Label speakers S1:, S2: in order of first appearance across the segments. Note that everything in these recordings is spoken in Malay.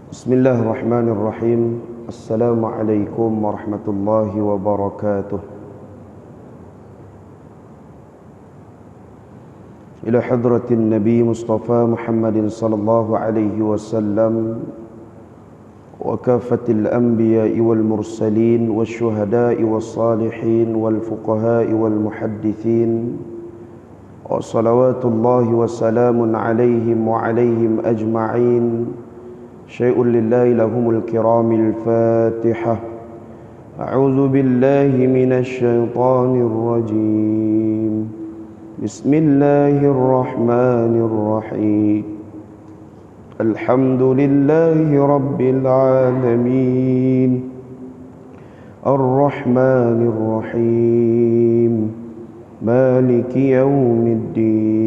S1: Bismillahirrahmanirrahim. Assalamualaikum warahmatullahi wabarakatuh. Ila hadratin Nabi Mustafa Muhammadin sallallahu alaihi wasallam wa kafatil anbiya'i wal mursalin wasyuhada'i was salihin wal fuqaha'i wal muhaddithin wa salawatullahi wa salamun alaihim wa alaihim ajma'in. Syai'un lillahi lahumul kiramil Fatihah. A'udzu billahi minasy syaithanir rajim. Bismillahirrahmanirrahim. Alhamdulillahi rabbil alamin. Ar-Rahmanir Rahim. Maliki yaumiddin.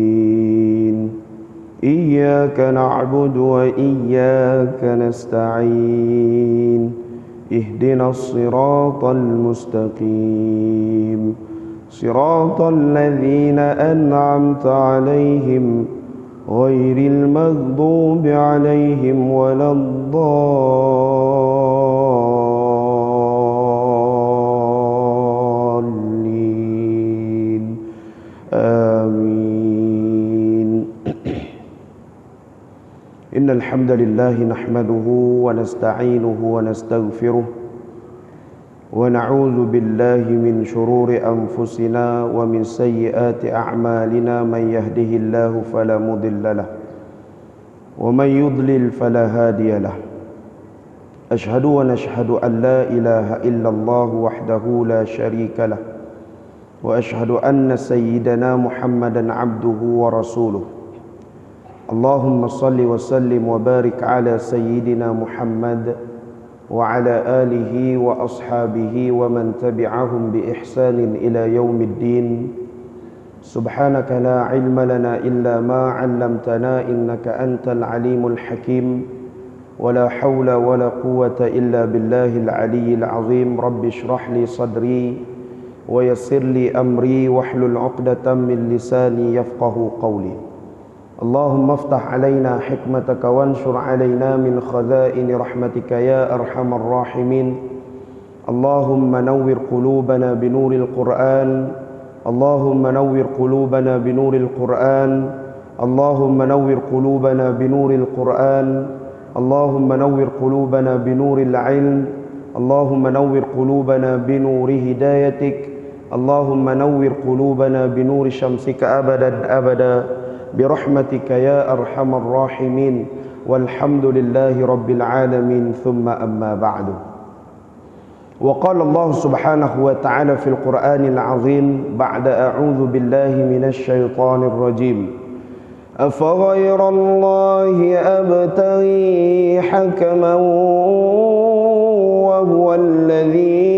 S1: Iyyaka na'budu wa iyyaka nasta'in. Ihdinas siratal mustaqim. Siratal ladzina an'amta 'alaihim ghairil maghdubi 'alaihim waladdallin. Amin. Innal hamdalillah nahmaduhu wa nasta'inuhu wa nastaghfiruh wa na'udzu billahi min shururi anfusina wa min sayyiati a'malina. Man yahdihillahu fala mudilla lahu wa man yudlil fala hadiya lahu. Ashhadu wa nashhadu an la ilaha illallah wahdahu la syarika lahu wa ashhadu anna sayyidana Muhammadan abduhu wa rasuluh. Allahumma salli wa sallim wa barik ala sayyidina Muhammad wa ala alihi wa ashabihi wa man tabi'ahum bi ihsanin ila yaumiddin. Subhanaka la ilma lana illa ma 'allamtana innaka antal alimul hakim. Wa la hawla wa la quwwata illa billahil aliyyil azim. Rabbi shrah li sadri wa yassir li amri wahlul 'uqdatam min lisani yafqahu qawli. Allahumma aftah alaina hikmataka wanshur alaina min khaza'ini rahmatika ya arhamar rahimin. Allahumma nawwir qulubana binuril Qur'an. Allahumma nawwir qulubana binuril Qur'an. Allahumma nawwir qulubana binuril Qur'an. Allahumma nawwir qulubana binuril ilm. Allahumma nawwir qulubana binuri hidayatik. Allahumma nawwir qulubana binuri syamsika abadan abada. برحمتك يا أرحم الراحمين والحمد لله رب العالمين ثم أما بعد. وقال الله سبحانه وتعالى في القرآن العظيم بعد أعوذ بالله من الشيطان الرجيم. أفغير الله أبتغي حكما وهو الذي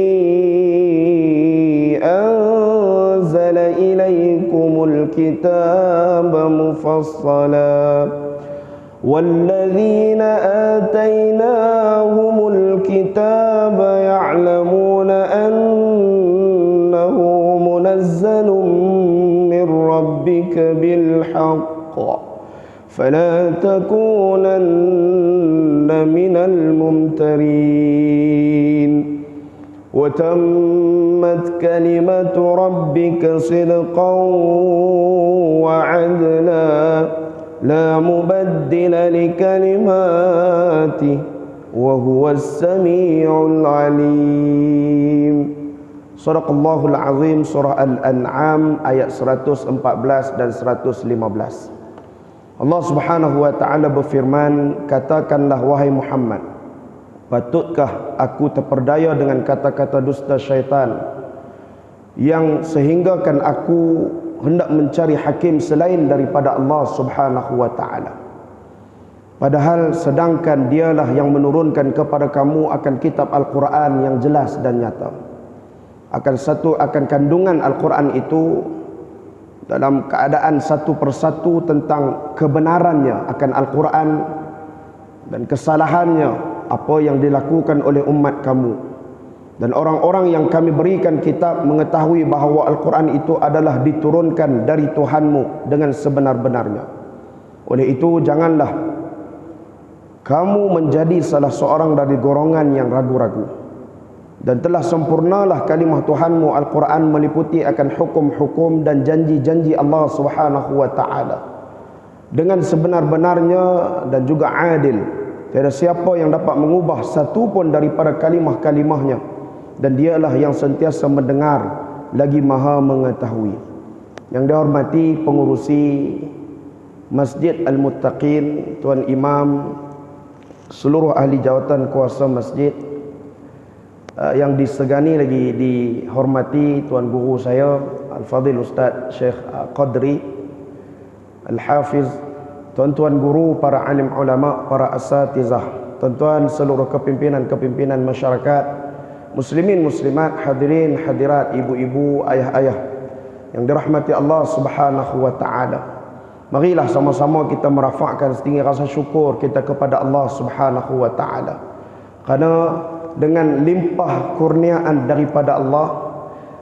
S1: أنزل إليكم الكتاب مفصلا والذين آتيناهم الكتاب يعلمون أنه منزل من ربك بالحق فلا تكونن من الممترين. وتمت كلمة ربك صدقا وعدلا لا مبدل لكلماته وهو السميع العليم. Shadaqallahul azim. Surah Al-An'am ayat 114 dan 115. Allah Subhanahu wa taala berfirman, katakanlah wahai Muhammad, patutkah aku terperdaya dengan kata-kata dusta syaitan yang sehinggakan aku hendak mencari hakim selain daripada Allah Subhanahu wa taala, padahal sedangkan dialah yang menurunkan kepada kamu akan kitab Al-Quran yang jelas dan nyata. Akan kandungan Al-Quran itu dalam keadaan satu persatu tentang kebenarannya akan Al-Quran dan kesalahannya apa yang dilakukan oleh umat kamu. Dan orang-orang yang kami berikan kitab mengetahui bahawa Al-Quran itu adalah diturunkan dari Tuhanmu dengan sebenar-benarnya. Oleh itu janganlah kamu menjadi salah seorang dari golongan yang ragu-ragu. Dan telah sempurnalah kalimah Tuhanmu Al-Quran meliputi akan hukum-hukum dan janji-janji Allah Subhanahu wa ta'ala dengan sebenar-benarnya dan juga adil. Tiada siapa yang dapat mengubah satu pun daripada kalimah-kalimahnya, dan dialah yang sentiasa mendengar lagi maha mengetahui. Yang dihormati pengurusi Masjid Al-Muttaqin, Tuan Imam, seluruh ahli jawatan kuasa masjid, yang disegani lagi dihormati Tuan Guru saya Al-Fadhil Ustaz Syekh Qadri Al-Hafiz, tuan-tuan guru, para alim ulama, para asatizah, tuan-tuan seluruh kepimpinan-kepimpinan masyarakat, muslimin muslimat, hadirin hadirat, ibu-ibu, ayah-ayah yang dirahmati Allah Subhanahu wa ta'ala. Marilah sama-sama kita merafakkan setinggi rasa syukur kita kepada Allah Subhanahu wa ta'ala, kerana dengan limpah kurniaan daripada Allah,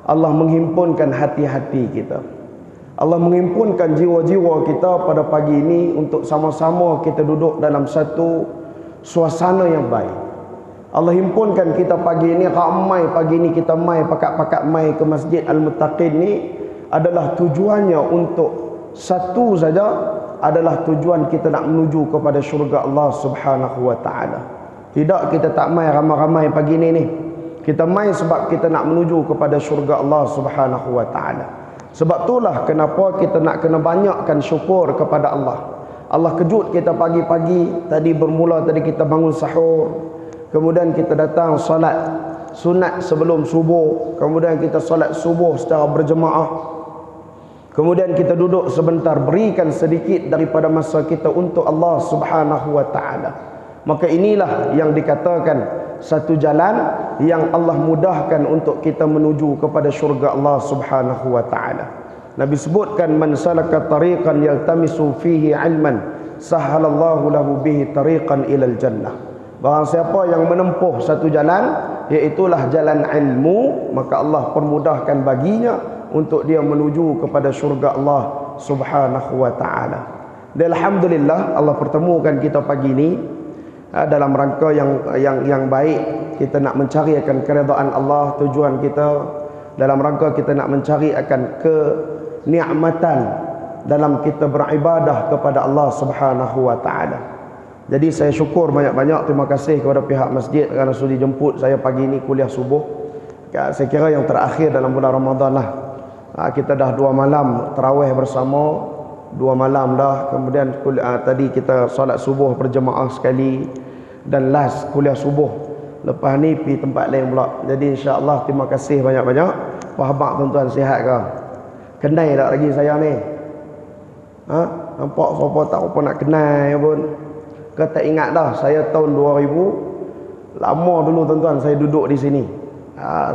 S1: Allah menghimpunkan hati-hati kita, Allah menghimpunkan jiwa-jiwa kita pada pagi ini untuk sama-sama kita duduk dalam satu suasana yang baik. Allah himpunkan kita pagi ini, ramai pagi ini kita mai pakat-pakat mai ke Masjid Al-Muttaqin ni adalah tujuannya untuk satu saja, adalah tujuan kita nak menuju kepada syurga Allah Subhanahu wa ta'ala. Tidak, kita tak mai ramai-ramai pagi ni. Kita mai sebab kita nak menuju kepada syurga Allah Subhanahu wa ta'ala. Sebab itulah kenapa kita nak kena banyakkan syukur kepada Allah. Allah kejut kita pagi-pagi. Tadi bermula tadi kita bangun sahur, kemudian kita datang solat sunat sebelum subuh, kemudian kita solat subuh secara berjemaah, kemudian kita duduk sebentar, berikan sedikit daripada masa kita untuk Allah Subhanahu wa ta'ala. Maka inilah yang dikatakan satu jalan yang Allah mudahkan untuk kita menuju kepada syurga Allah Subhanahu wa ta'ala. Nabi sebutkan, man salaka tariqan yaltamisu fihi ilman sahhalallahu lahu bihi tariqan ilal jannah. Barang siapa yang menempuh satu jalan, iaitulah jalan ilmu, maka Allah permudahkan baginya untuk dia menuju kepada syurga Allah Subhanahu wa ta'ala. Dan alhamdulillah Allah pertemukan kita pagi ini dalam rangka yang baik. Kita nak mencari akan keredaan Allah. Tujuan kita dalam rangka kita nak mencari akan kenikmatan dalam kita beribadah kepada Allah Subhanahu wa ta'ala. Jadi saya syukur banyak-banyak, terima kasih kepada pihak masjid kerana sudi jemput saya pagi ini kuliah subuh. Saya kira yang terakhir dalam bulan Ramadan lah. Kita dah 2 malam tarawih bersama, 2 malam dah. Kemudian tadi kita solat subuh berjemaah sekali, dan last kuliah subuh. Lepas ni pergi tempat lain pula. Jadi insya-Allah terima kasih banyak-banyak. Apa khabar tuan-tuan, sihat ke? Kenal tak lagi saya ni? Nampak siapa tak apa nak kenal pun. Kau tak ingat dah, saya tahun 2000, lama dulu tuan-tuan saya duduk di sini.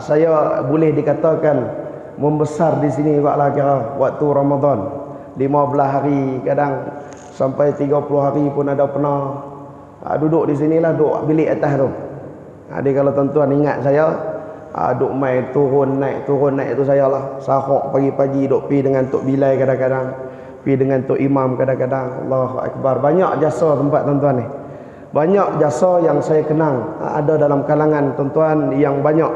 S1: Saya boleh dikatakan membesar di sini juga kira waktu Ramadan. 15 hari, kadang sampai 30 hari pun ada pernah. Duduk di sinilah, duduk bilik atas tu. Jadi kalau tuan-tuan ingat saya, duduk main turun naik itu saya lah. Sahok pagi-pagi duduk pi dengan Tok Bilai kadang-kadang, pi dengan Tok Imam kadang-kadang. Allahu Akbar. Banyak jasa tempat tuan-tuan ni. Banyak jasa yang saya kenang ada dalam kalangan tuan-tuan yang banyak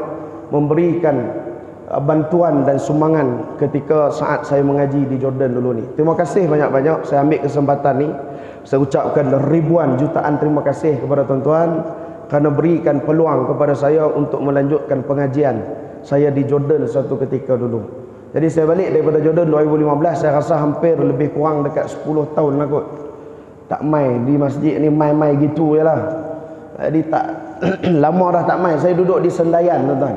S1: memberikan bantuan dan sumbangan ketika saat saya mengaji di Jordan dulu ni. Terima kasih banyak-banyak. Saya ambil kesempatan ni, saya ucapkan ribuan jutaan terima kasih kepada tuan-tuan kerana berikan peluang kepada saya untuk melanjutkan pengajian saya di Jordan satu ketika dulu. Jadi saya balik daripada Jordan 2015, saya rasa hampir lebih kurang dekat 10 tahun lah kot. Tak main di masjid ni, main-main gitu je lah. Jadi tak lama dah tak main. Saya duduk di Sendayan tuan-tuan.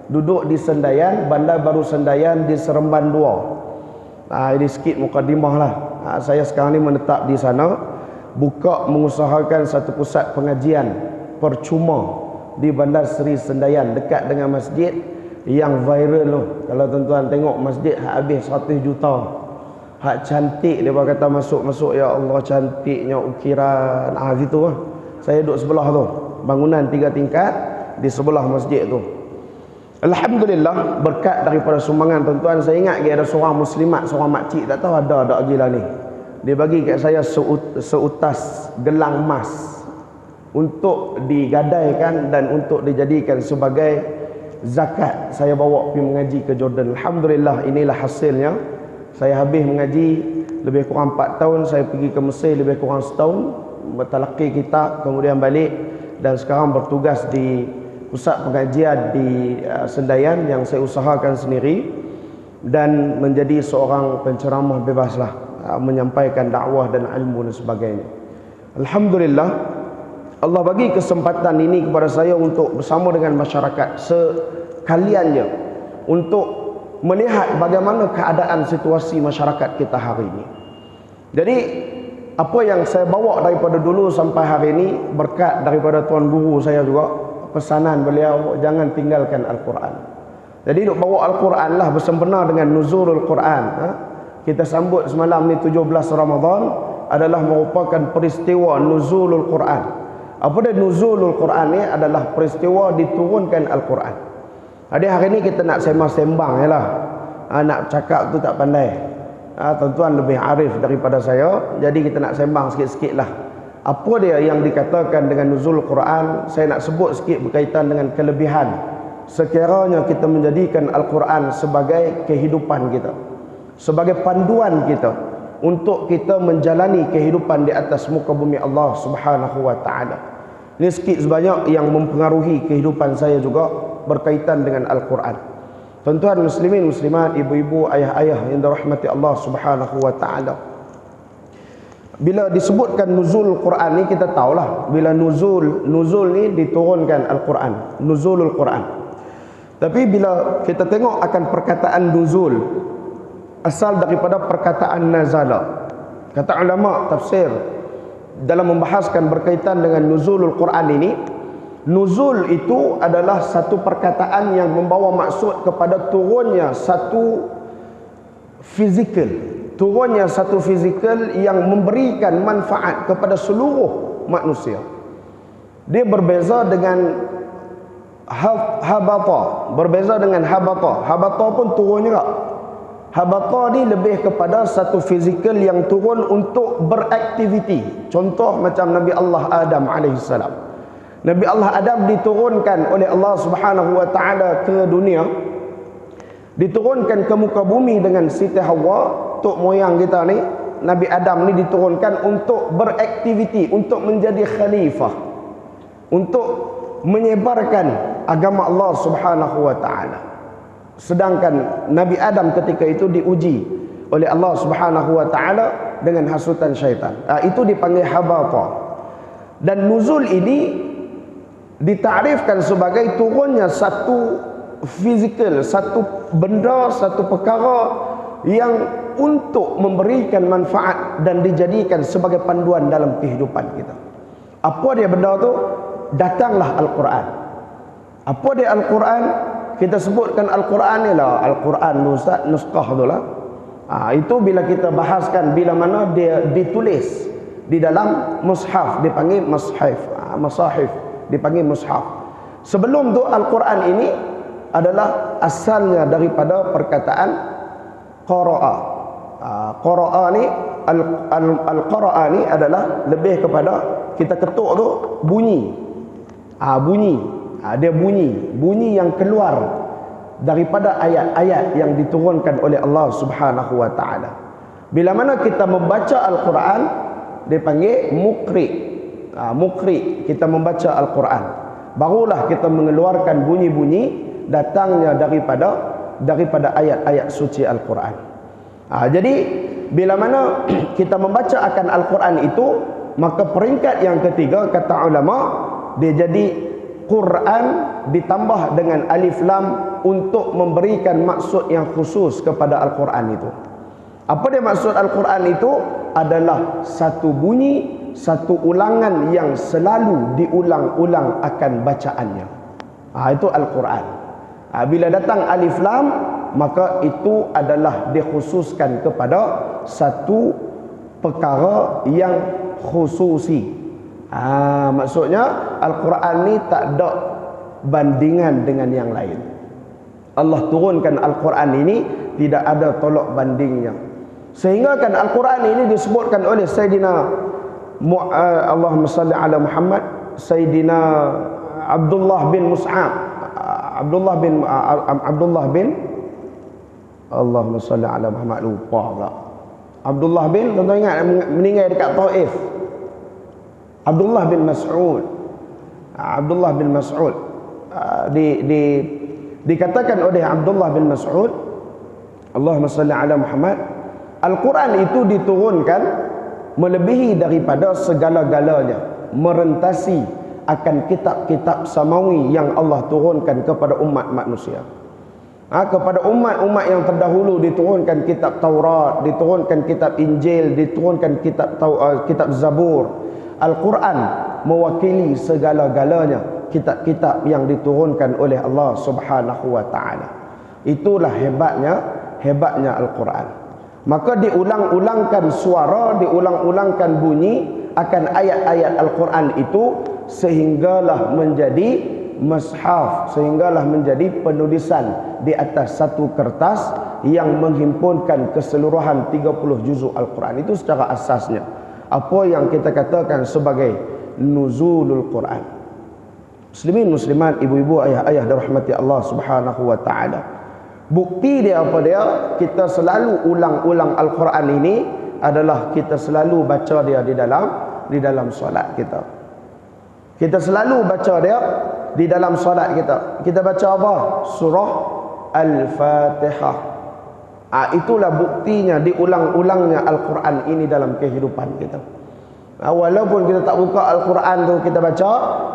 S1: Duduk di Sendayan, Bandar Baru Sendayan di Seremban 2. Ini sikit mukadimah lah. Saya sekarang ni menetap di sana, buka mengusahakan satu pusat pengajian percuma di Bandar Seri Sendayan, dekat dengan masjid yang viral tu. Kalau tuan-tuan tengok masjid habis 100 juta. Hak cantik, dia kata masuk-masuk, ya Allah cantiknya ukiran. Gitu lah. Saya duduk sebelah tu, bangunan 3 tingkat di sebelah masjid tu. Alhamdulillah, berkat daripada sumbangan tuan-tuan, saya ingat ada seorang muslimat, seorang makcik, tak tahu ada tak gila ni. Dia bagi kat saya seutas gelang emas. untuk digadaikan dan untuk dijadikan sebagai zakat. Saya bawa pergi mengaji ke Jordan. Alhamdulillah, inilah hasilnya. Saya habis mengaji lebih kurang 4 tahun. Saya pergi ke Mesir lebih kurang setahun, bertalaqi kitab, kemudian balik, dan sekarang bertugas di pusat pengajian di Sendayan yang saya usahakan sendiri, dan menjadi seorang penceramah bebaslah, menyampaikan dakwah dan ilmu dan sebagainya. Alhamdulillah, Allah bagi kesempatan ini kepada saya untuk bersama dengan masyarakat sekaliannya untuk melihat bagaimana keadaan situasi masyarakat kita hari ini. Jadi apa yang saya bawa daripada dulu sampai hari ini, berkat daripada Tuan Guru saya juga, pesanan beliau, jangan tinggalkan Al-Quran. Jadi nak bawa Al-Quran lah bersempena dengan nuzulul Quran. Kita sambut semalam ni 17 Ramadan adalah merupakan peristiwa nuzulul Quran. Apa dia nuzulul Quran ni? Adalah peristiwa diturunkan Al-Quran. Jadi hari ni kita nak sembang-sembang je lah. Nak cakap tu tak pandai. Tuan-tuan lebih arif daripada saya, jadi kita nak sembang sikit-sikit lah. Apa dia yang dikatakan dengan nuzul Quran? Saya nak sebut sikit berkaitan dengan kelebihan sekiranya kita menjadikan Al-Quran sebagai kehidupan kita, sebagai panduan kita untuk kita menjalani kehidupan di atas muka bumi Allah Subhanahu wa taala. Ini sikit sebanyak yang mempengaruhi kehidupan saya juga berkaitan dengan Al-Quran. Tuan-tuan muslimin muslimat, ibu-ibu, ayah-ayah yang dirahmati Allah Subhanahu wa taala. Bila disebutkan nuzul Quran ni, kita tahulah bila nuzul ni diturunkan Al-Quran, nuzulul Quran. Tapi bila kita tengok akan perkataan nuzul, asal daripada perkataan nazala. Kata ulama tafsir dalam membahaskan berkaitan dengan nuzulul Quran ini, nuzul itu adalah satu perkataan yang membawa maksud kepada turunnya satu fizikal, turunnya satu fizikal yang memberikan manfaat kepada seluruh manusia. Dia berbeza dengan habata, berbeza dengan habata. Habata pun turun juga. Habata ni lebih kepada satu fizikal yang turun untuk beraktiviti. Contoh macam Nabi Allah Adam alaihissalam. Nabi Allah Adam diturunkan oleh Allah Subhanahu wa taala ke dunia, diturunkan ke muka bumi dengan Siti Hawa, tok moyang kita ni. Nabi Adam ni diturunkan untuk beraktiviti, untuk menjadi khalifah, untuk menyebarkan agama Allah Subhanahu wa taala. Sedangkan Nabi Adam ketika itu diuji oleh Allah Subhanahu wa taala dengan hasutan syaitan. Itu dipanggil habata. Dan nuzul ini ditarifkan sebagai turunnya satu fizikal, satu benda, satu perkara yang untuk memberikan manfaat dan dijadikan sebagai panduan dalam kehidupan kita. Apa dia benda tu? Datanglah Al-Quran. Apa dia Al-Quran? Kita sebutkan Al-Quran ni lah, Al-Quran nuskah tu lah. Itu bila kita bahaskan bila mana dia ditulis di dalam mushaf, dipanggil mushaf, masahif, dipanggil mushaf. Sebelum tu Al-Quran ini adalah asalnya daripada perkataan qara'a. Qara'a ni al-qara'a ni adalah lebih kepada kita ketuk tu bunyi. Bunyi. Dia bunyi yang keluar daripada ayat-ayat yang diturunkan oleh Allah Subhanahu wa taala. Bila mana kita membaca Al-Quran, dia panggil muqri. Muqri, kita membaca Al-Quran, barulah kita mengeluarkan bunyi-bunyi datangnya daripada ayat-ayat suci Al-Quran. Jadi bila mana kita membaca akan Al-Quran itu, maka peringkat yang ketiga kata ulama, dia jadi Quran ditambah dengan alif lam untuk memberikan maksud yang khusus kepada Al-Quran itu. Apa dia maksud Al-Quran itu? Adalah satu bunyi, satu ulangan yang selalu diulang-ulang akan bacaannya. Itu Al-Quran. Bila datang alif lam, maka itu adalah dikhususkan kepada satu perkara yang khususi. Maksudnya Al-Quran ni tak ada bandingan dengan yang lain. Allah turunkan Al-Quran ini tidak ada tolak bandingnya. Sehingga kan Al-Quran ini disebutkan oleh Sayyidina Allahumma salli ala Muhammad, Sayyidina Abdullah bin Mus'ab, Abdullah bin Allahumma salli ala Muhammad, lupa pula. Abdullah bin, tuan-tuan ingat, meninggal dekat Taif. Abdullah bin Mas'ud. Abdullah bin Mas'ud dikatakan oleh Abdullah bin Mas'ud, Allahumma salli ala Muhammad, Al-Quran itu diturunkan melebihi daripada segala-galanya, merentasi akan kitab-kitab samawi yang Allah turunkan kepada umat manusia. Kepada umat-umat yang terdahulu diturunkan kitab Taurat, diturunkan kitab Injil, diturunkan kitab Zabur. Al-Quran mewakili segala-galanya kitab-kitab yang diturunkan oleh Allah Subhanahu wa taala. Itulah hebatnya Al-Quran. Maka diulang-ulangkan suara, diulang-ulangkan bunyi akan ayat-ayat Al-Quran itu sehinggalah menjadi mushaf, sehinggalah menjadi penulisan di atas satu kertas yang menghimpunkan keseluruhan 30 juzuk Al-Quran. Itu secara asasnya apa yang kita katakan sebagai nuzulul Quran. Muslimin muslimat, ibu-ibu, ayah-ayah dirahmati Allah Subhanahu wa taala. Bukti dia apa dia? Kita selalu ulang-ulang Al-Quran ini adalah kita selalu baca dia di dalam solat kita. Kita selalu baca dia di dalam solat kita. Kita baca apa? Surah Al-Fatihah. Itulah buktinya diulang-ulangnya Al-Quran ini dalam kehidupan kita. Walaupun kita tak buka Al-Quran tu kita baca,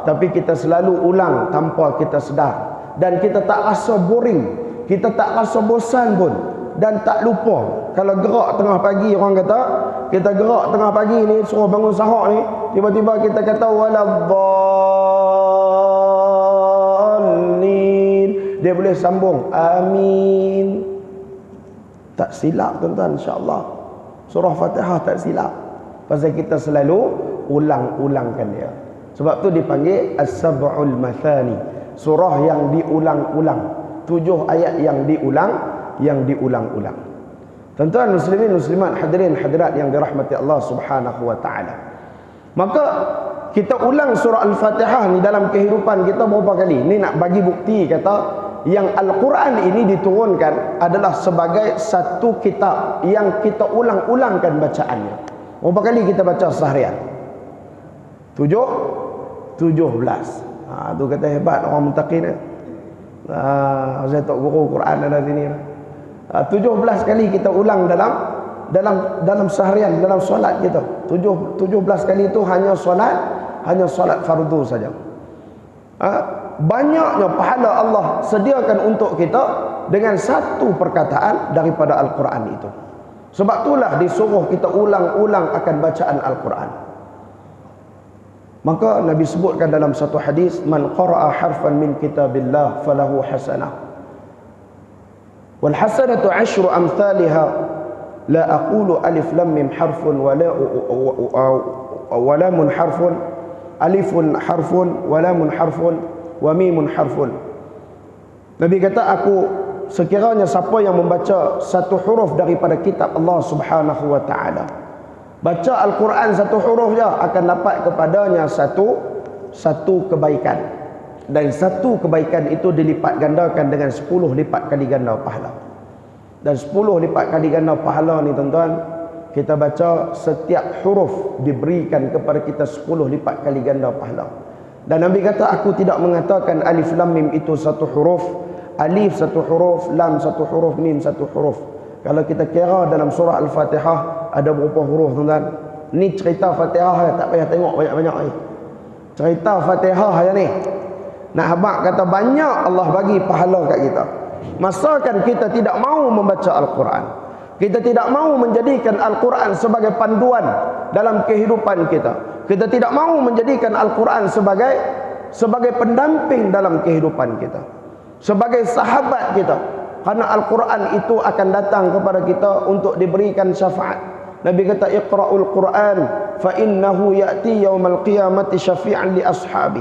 S1: tapi kita selalu ulang tanpa kita sedar. Dan kita tak rasa boring, kita tak rasa bosan pun, dan tak lupa. Kalau gerak tengah pagi, orang kata kita gerak tengah pagi ni, suruh bangun sahur ni, tiba-tiba kita kata waladdallin, dia boleh sambung amin. Tak silap tuan-tuan, insya-Allah. Surah Fatihah tak silap. Pasal kita selalu ulang-ulangkan dia. Sebab tu dipanggil As-Sab'ul Mathani, surah yang diulang-ulang. 7 ayat yang diulang-ulang. Tuan-tuan muslimin muslimat, hadirin hadirat yang dirahmati Allah Subhanahu wa taala. Maka kita ulang surah Al-Fatihah ni dalam kehidupan kita berapa kali? Ni nak bagi bukti kata yang Al-Quran ini diturunkan adalah sebagai satu kitab yang kita ulang-ulangkan bacaannya. Berapa kali kita baca seharian? 17. Tu kata hebat orang muttaqin. Saya tak guru Quran ada sini. 17 kali kita ulang dalam seharian, dalam solat kita. 17 kali itu hanya solat fardu saja. Banyaknya pahala Allah sediakan untuk kita dengan satu perkataan daripada Al-Quran itu. Sebab itulah disuruh kita ulang-ulang akan bacaan Al-Quran. Maka Nabi sebutkan dalam satu hadis, man qara'a harfan min kitabillah falahu hasanah wal hasanatu 'ashru amsalha la aqulu alif lam mim harfun wa lamun harfun, alifun harfun wa lamun harfun wa mimun harfun. Nabi kata, aku sekiranya siapa yang membaca satu huruf daripada kitab Allah Subhanahu wa taala, baca Al-Quran satu huruf je, akan dapat kepadanya satu kebaikan. Dan satu kebaikan itu dilipat gandakan dengan 10 lipat kali ganda pahala. Dan 10 lipat kali ganda pahala ni tuan-tuan, kita baca setiap huruf diberikan kepada kita 10 lipat kali ganda pahala. Dan Nabi kata, aku tidak mengatakan alif lam mim itu satu huruf, alif satu huruf, lam satu huruf, mim satu huruf. Kalau kita kira dalam surah Al-Fatihah ada berapa huruf tuan-tuan? Ni cerita Fatihah, tak payah tengok banyak-banyak ni. Cerita Fatihah aja ni. Nak habaq kata banyak Allah bagi pahala kat kita. Masakan kita tidak mau membaca Al-Quran, kita tidak mau menjadikan Al-Quran sebagai panduan dalam kehidupan kita, kita tidak mau menjadikan Al-Quran sebagai pendamping dalam kehidupan kita, sebagai sahabat kita. Karena Al-Quran itu akan datang kepada kita untuk diberikan syafaat. Nabi kata, iqra'ul Quran fa innahu ya'ti yaumal qiyamati syafi'an li ashabi.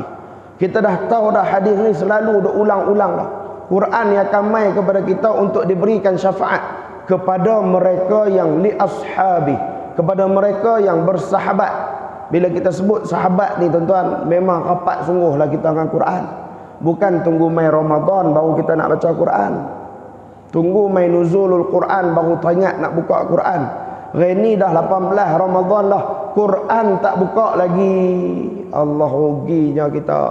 S1: Kita dah tahu dah hadis ni, selalu dah ulang-ulang dah. Quran yang akan mai kepada kita untuk diberikan syafaat kepada mereka yang li ashabi, kepada mereka yang bersahabat. Bila kita sebut sahabat ni tuan-tuan, memang rapat sungguhlah kita dengan Quran. Bukan tunggu mai Ramadan baru kita nak baca Quran. Tunggu mai nuzulul Quran baru teringat nak buka Quran. Reni dah 18 Ramadan dah, Quran tak buka lagi. Allah ruginya kita.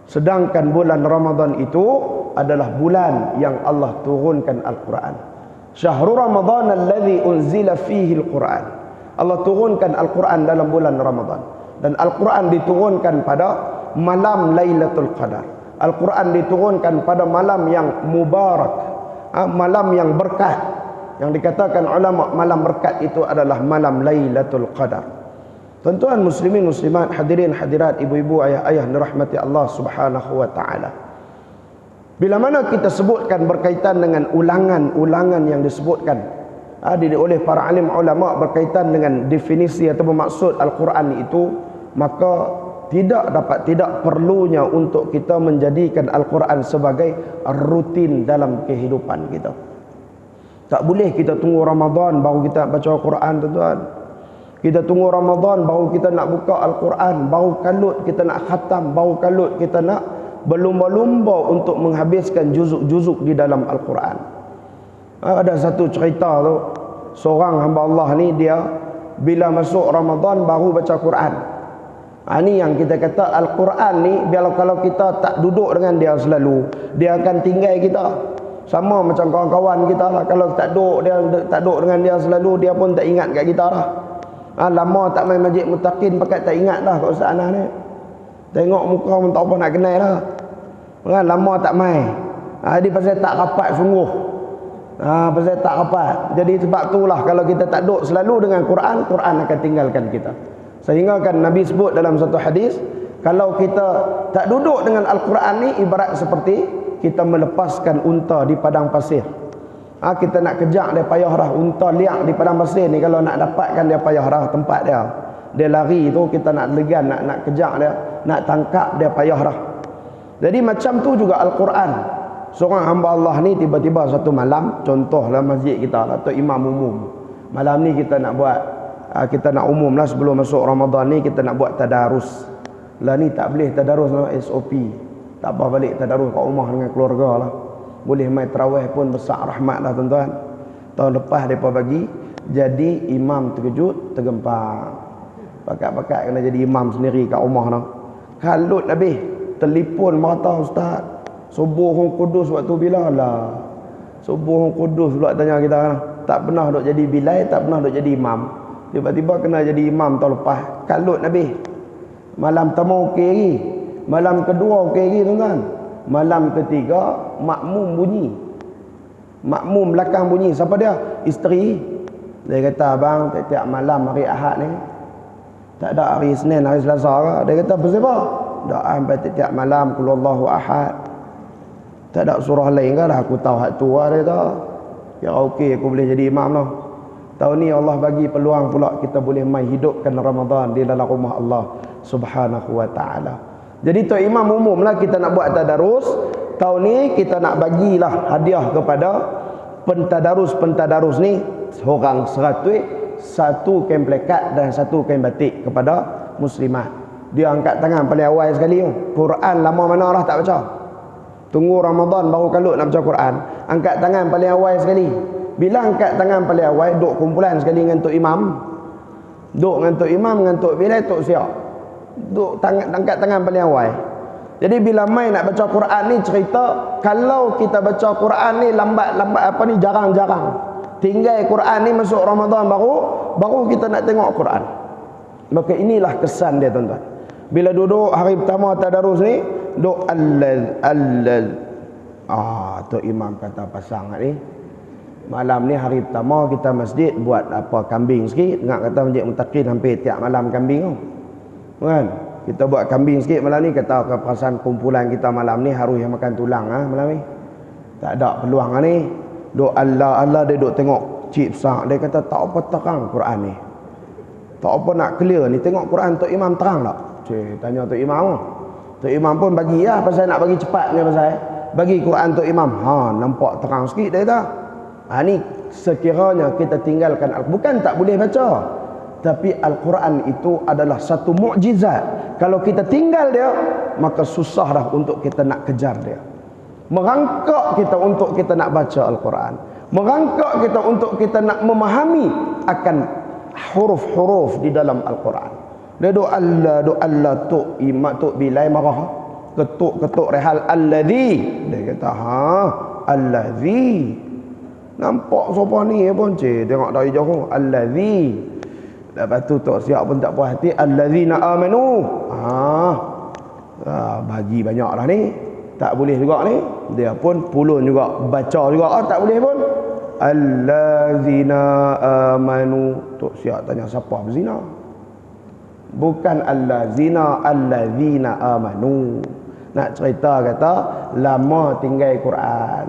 S1: Sedangkan bulan Ramadan itu adalah bulan yang Allah turunkan Al-Quran. Syahrul Ramadan alladhi unzila fihi Al-Quran. Allah turunkan Al-Quran dalam bulan Ramadan. Dan Al-Quran diturunkan pada malam Lailatul Qadar. Al-Quran diturunkan pada malam yang mubarak, malam yang berkat. Yang dikatakan ulama malam berkat itu adalah malam Lailatul Qadar. Tuan-tuan muslimin muslimat, hadirin hadirat, ibu-ibu, ayah-ayah dirahmati Allah Subhanahu wa taala. Bila mana kita sebutkan berkaitan dengan ulangan-ulangan yang disebutkan oleh para alim ulama berkaitan dengan definisi atau maksud Al-Quran itu, maka tidak perlunya untuk kita menjadikan Al-Quran sebagai rutin dalam kehidupan kita. Tak boleh kita tunggu Ramadan baru kita baca Al-Quran, tuan-tuan. Kita tunggu Ramadan baru kita nak buka Al-Quran, baru kalut kita nak khatam, baru kalut kita nak berlumba-lumba untuk menghabiskan juzuk-juzuk di dalam Al-Quran. Ada satu cerita tu, seorang hamba Allah ni, dia bila masuk Ramadan baru baca Quran. Ni yang kita kata Al-Quran ni, kalau kita tak duduk dengan dia selalu, dia akan tinggal kita. Sama macam kawan-kawan kita lah, kalau tak duduk dengan dia selalu, dia pun tak ingat kat kita lah. Lama tak main Masjid Muttaqin, pakat tak ingat dah kat Ustaz Anas ni. Tengok muka pun tak apa nak kenal lah. Lama tak main. Jadi pasal tak rapat sungguh. Pasal tak rapat. Jadi sebab itulah kalau kita tak duduk selalu dengan Quran, Quran akan tinggalkan kita. Sehingga kan Nabi sebut dalam satu hadis, kalau kita tak duduk dengan Al-Quran ni, ibarat seperti kita melepaskan unta di padang pasir. Kita nak kejar dia, payah dah. Unta liak di padang pasir ni, kalau nak dapatkan dia, payah dah tempat dia. Dia lari tu, kita nak legan, nak kejar dia, nak tangkap dia, payah dah. Jadi macam tu juga Al-Quran. Seorang hamba Allah ni tiba-tiba satu malam, contohlah masjid kita atau imam umum, malam ni kita nak buat, kita nak umum lah sebelum masuk Ramadan ni, kita nak buat tadarus lah. Ni tak boleh tadarus lah, SOP. Tak apa, balik tadarus kat rumah dengan keluarga lah. Boleh main tarawih pun besar rahmat lah tuan-tuan. Tahun lepas mereka bagi jadi imam, terkejut, tergempar. Pakat-pakat kena jadi imam sendiri kat rumah lah. Kalut habis, telefon mata ustaz, Subuhun Kudus waktu bila lah. Subuhun Kudus pula tanya kita kan. Tak pernah duk jadi bilai, tak pernah duk jadi imam. Tiba-tiba kena jadi imam tahun lepas. Kalut Nabi. Malam pertama okey lagi. Malam kedua okey lagi tuan-tuan. Malam ketiga makmum bunyi. Makmum belakang bunyi. Siapa dia? Isteri. Dia kata, abang tiap malam hari Ahad ni, tak ada hari Senin, hari Selasa ke? Dia kata, apa? Doa sampai tiap malam qul huwallahu ahad. Tak ada surah lain ke dah, aku tahu hak tu lah dia kata. Ya okey, aku boleh jadi imam lah. Tahun ni Allah bagi peluang pula kita boleh mai hidupkan Ramadan di dalam rumah Allah Subhanahu wa taala. Jadi tu imam umum lah kita nak buat tadarus. Tahun ni kita nak bagilah hadiah kepada pentadarus ni, seorang 100, satu kain plekat dan satu kain batik kepada muslimat. Dia angkat tangan paling awal sekali tu. Quran lama mana lah tak baca. Tunggu Ramadan baru kalut nak baca Quran. Angkat tangan paling awal sekali. Bila angkat tangan paling awal, duk kumpulan sekali dengan Tok Imam. Duk dengan Tok Imam, dengan Tok Bilal, Tok Siap. Duk angkat tangan paling awal. Jadi bila mai nak baca Quran ni, cerita kalau kita baca Quran ni lambat-lambat jarang-jarang. Tinggal Quran ni masuk Ramadan baru kita nak tengok Quran. Maka inilah kesan dia tuan-tuan. Bila duduk hari pertama tadarus ni, duk Tok Imam kata pasang ni, malam ni hari pertama kita masjid buat apa kambing sikit. Dengar kata Masjid Muttaqin hampir tiap malam kambing tu. Kan? Kita buat kambing sikit malam ni, kata perasaan kumpulan kita malam ni harus yang makan tulang malam ni. Tak ada peluang ni. Duk Allah dia duk tengok cip besar. Dia kata tak apa terang Quran ni. Tak apa nak clear ni, tengok Quran Tok Imam terang tak? Tanya Tok Imam. Tok Imam pun bagi lah, pasal nak bagi cepat ni pasal. Bagi Quran Tok Imam. Nampak terang sikit dia kata. Ni sekiranya kita tinggalkan, bukan tak boleh baca. Tapi Al-Quran itu adalah satu mukjizat. Kalau kita tinggal dia, maka susah dah untuk kita nak kejar dia. Merangkak kita untuk kita nak baca Al-Quran, merangkak kita untuk kita nak memahami akan huruf-huruf di dalam Al-Quran. Dia doa tuk imak tuk bilai marah, ketuk rehal alladhi. Dia kata alladhi. Nampak siapa ni pun tengok dari jauh alladhi. Lepas tu tok siap pun tak puas hati, allazina amanu. Bagi banyak lah ni. Tak boleh juga ni. Dia pun pulun juga, baca juga tak boleh pun. Allazina amanu. Tok siap tanya siapa berzina? Bukan allazina, allazina amanu. Nak cerita kata lama tinggal Quran.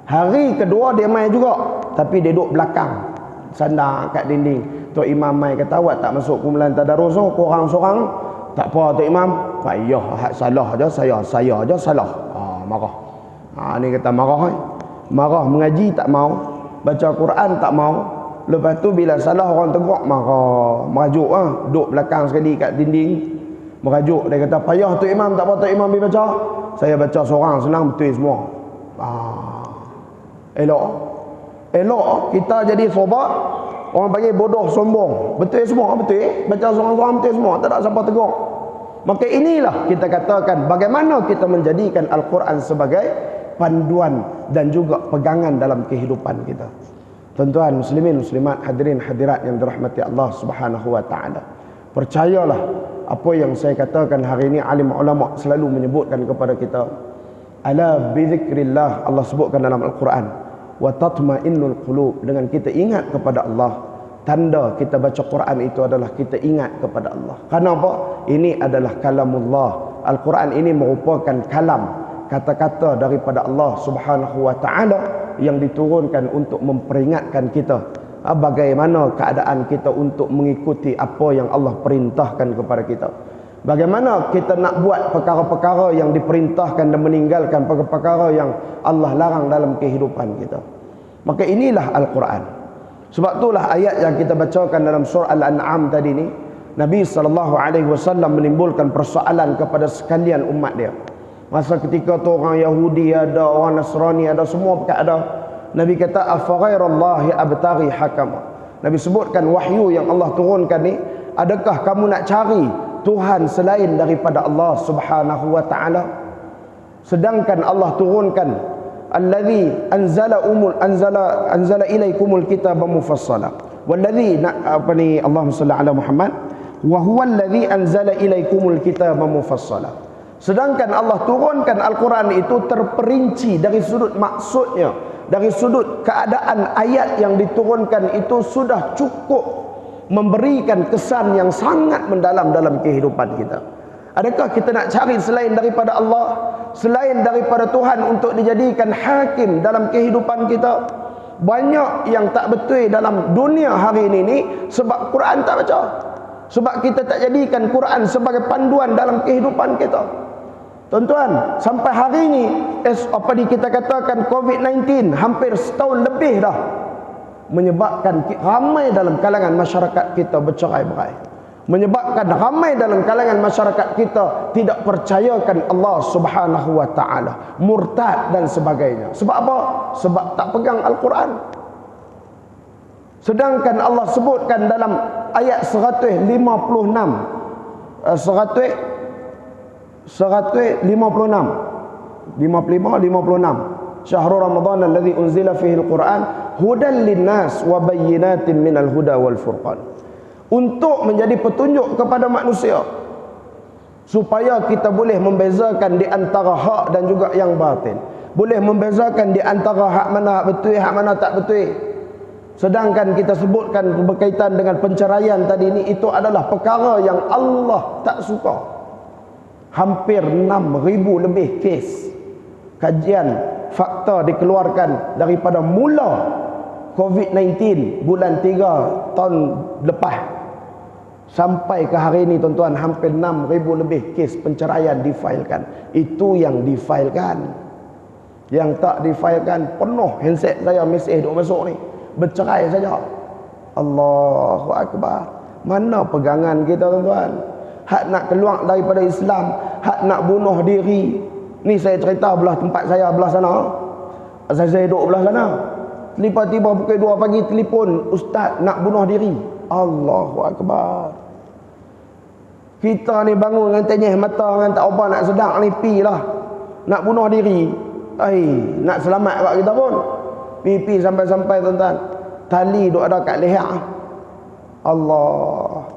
S1: Hari kedua dia main juga, tapi dia duduk belakang, sandar kat dinding. Tok Imam mai kata, awak tak masuk kumpulan tadarus tu, korang seorang. Tak apa Tok Imam. Payah, hak salah aja saya aja salah. Marah. Ni kata marah. Marah mengaji tak mau, baca Quran tak mau. Lepas tu bila salah orang tegur marah, merajuk duduk belakang sekali kat dinding. Merajuk, dia kata payah Tok Imam, tak apa Tok Imam pergi baca. Saya baca seorang senang betul semua. Elok kita jadi sobat. Orang panggil bodoh sombong. Betul semua, betul. Baca seorang-seorang betul semua, tak ada siapa tegur. Maka inilah kita katakan bagaimana kita menjadikan Al-Quran sebagai panduan dan juga pegangan dalam kehidupan kita. Tuan-tuan muslimin muslimat, hadirin hadirat yang dirahmati Allah Subhanahu wa taala. Percayalah apa yang saya katakan hari ini, alim ulama selalu menyebutkan kepada kita. Ala bi zikrillah, Allah sebutkan dalam Al-Quran. Wa tatma'innul qulub, dengan kita ingat kepada Allah. Tanda kita baca Quran itu adalah kita ingat kepada Allah. Kenapa? Ini adalah kalamullah. Al-Quran ini merupakan kalam, kata-kata daripada Allah Subhanahu wa taala yang diturunkan untuk memperingatkan kita bagaimana keadaan kita untuk mengikuti apa yang Allah perintahkan kepada kita. Bagaimana kita nak buat perkara-perkara yang diperintahkan dan meninggalkan perkara-perkara yang Allah larang dalam kehidupan kita. Maka inilah Al-Quran. Sebab itulah ayat yang kita bacakan dalam surah Al-An'am tadi ni, Nabi SAW menimbulkan persoalan kepada sekalian umat dia. Masa ketika tu orang Yahudi ada, orang Nasrani ada, semua pakai ada. Nabi kata afaghairallahi abtaghi hakama. Nabi sebutkan wahyu yang Allah turunkan ni, adakah kamu nak cari Tuhan selain daripada Allah Subhanahu wa taala? Sedangkan Allah turunkan allazi anzala ilaikumul kitaba mufassala. Wallazi Allahumma shalli ala Muhammad wa huwa allazi anzala ilaikumul kitaba mufassala. Sedangkan Allah turunkan Al-Quran itu terperinci dari sudut maksudnya, dari sudut keadaan ayat yang diturunkan itu sudah cukup memberikan kesan yang sangat mendalam dalam kehidupan kita. Adakah kita nak cari selain daripada Allah, selain daripada Tuhan untuk dijadikan hakim dalam kehidupan kita? Banyak yang tak betul dalam dunia hari ini sebab Quran tak baca. Sebab kita tak jadikan Quran sebagai panduan dalam kehidupan kita. Tuan-tuan, sampai hari ini kita katakan COVID-19 hampir setahun lebih dah menyebabkan ramai dalam kalangan masyarakat kita bercerai-berai, menyebabkan ramai dalam kalangan masyarakat kita tidak percayakan Allah Subhanahu wa taala, murtad dan sebagainya. Sebab apa? Sebab tak pegang Al-Quran. Sedangkan Allah sebutkan dalam ayat 156 Syahrul Ramadan alladhi unzila fihi al-Quran hudan linnas wa bayyinatin minal huda wal furqan. Untuk menjadi petunjuk kepada manusia, supaya kita boleh membezakan di antara hak dan juga yang batin, boleh membezakan di antara hak mana betul, hak mana tak betul. Sedangkan kita sebutkan berkaitan dengan penceraian tadi ini, itu adalah perkara yang Allah tak suka. Hampir 6,000 lebih kes kajian fakta dikeluarkan daripada mula COVID-19 bulan 3 tahun lepas sampai ke hari ini, tuan-tuan, hampir 6,000 lebih kes penceraian difailkan. Itu yang difailkan. Yang tak difailkan penuh handset saya mesej duk masuk ni, bercerai saja. Allahu Akbar. Mana pegangan kita tuan-tuan? Hak nak keluar daripada Islam, hak nak bunuh diri. Ni saya cerita belah tempat saya belah sana. Saya duduk belah sana. Tiba-tiba pukul 2 pagi telefon, ustaz nak bunuh diri. Allahu Akbar. Kita ni bangun dengan tenyeh mata, dengan tak apa nak sedang ni pi lah. Nak bunuh diri. Nak selamat kat kita pun. Pi sampai-sampai tuan-tuan. Tali duk ada kat leher. Allah.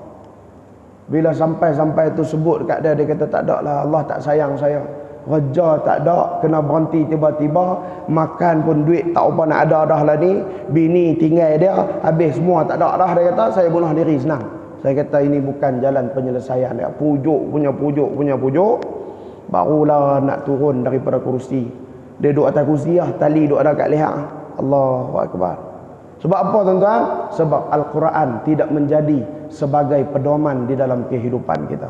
S1: Bila sampai tu sebut kat dia kata tak ada lah, Allah tak sayang saya. Kerja tak ada, kena berhenti tiba-tiba. Makan pun duit tak apa nak ada dah lah ni. Bini tinggal dia, habis semua tak ada dah. Dia kata saya bunuh diri senang. Saya kata ini bukan jalan penyelesaian dia. Pujuk. Barulah nak turun daripada kursi. Dia duduk atas kursi lah, tali duduk ada kat leher. Allahu Akbar. Sebab apa tuan-tuan? Sebab Al-Quran tidak menjadi sebagai pedoman di dalam kehidupan kita.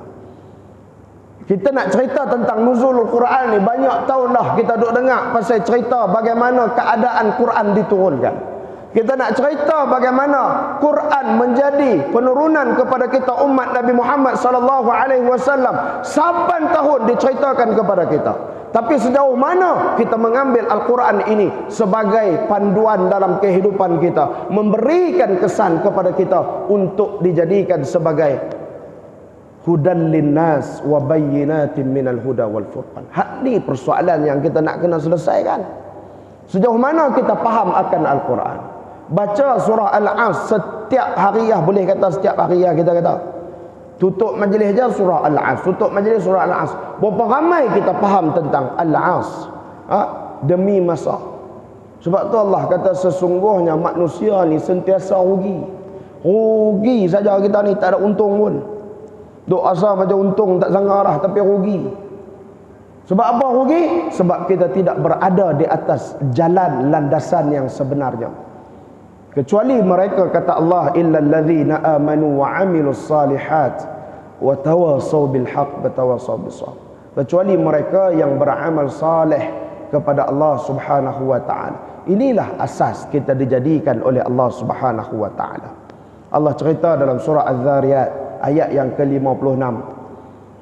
S1: Kita nak cerita tentang nuzul Al-Quran ni, banyak tahun dah kita duk dengar pasal cerita bagaimana keadaan Quran diturunkan. Kita nak cerita bagaimana Quran menjadi penurunan kepada kita umat Nabi Muhammad sallallahu alaihi wasallam. Saban tahun diceritakan kepada kita. Tapi sejauh mana kita mengambil Al-Quran ini sebagai panduan dalam kehidupan kita, memberikan kesan kepada kita untuk dijadikan sebagai hudan linnas wa bayyinatin minal huda wal furqan. Hak ni persoalan yang kita nak kena selesaikan. Sejauh mana kita faham akan Al-Quran? Baca surah Al-As setiap hariah, boleh kata setiap hariah kita kata. Tutup majlis je surah Al-As, tutup majlis surah Al-As. Berapa ramai kita faham tentang Al-As? Demi masa. Sebab tu Allah kata sesungguhnya manusia ni sentiasa rugi. Rugi saja kita ni, tak ada untung pun. Duk asa macam untung tak sangka dah, tapi rugi. Sebab apa rugi? Sebab kita tidak berada di atas jalan landasan yang sebenarnya. Kecuali mereka, kata Allah, illal ladzina amanu wa amilus salihat wa tawasaw bil haqq wa tawasaw bis sabr. Kecuali mereka yang beramal saleh kepada Allah Subhanahu wa taala. Inilah asas kita dijadikan oleh Allah Subhanahu wa taala. Allah cerita dalam surah Az-Zariyat ayat yang ke-56.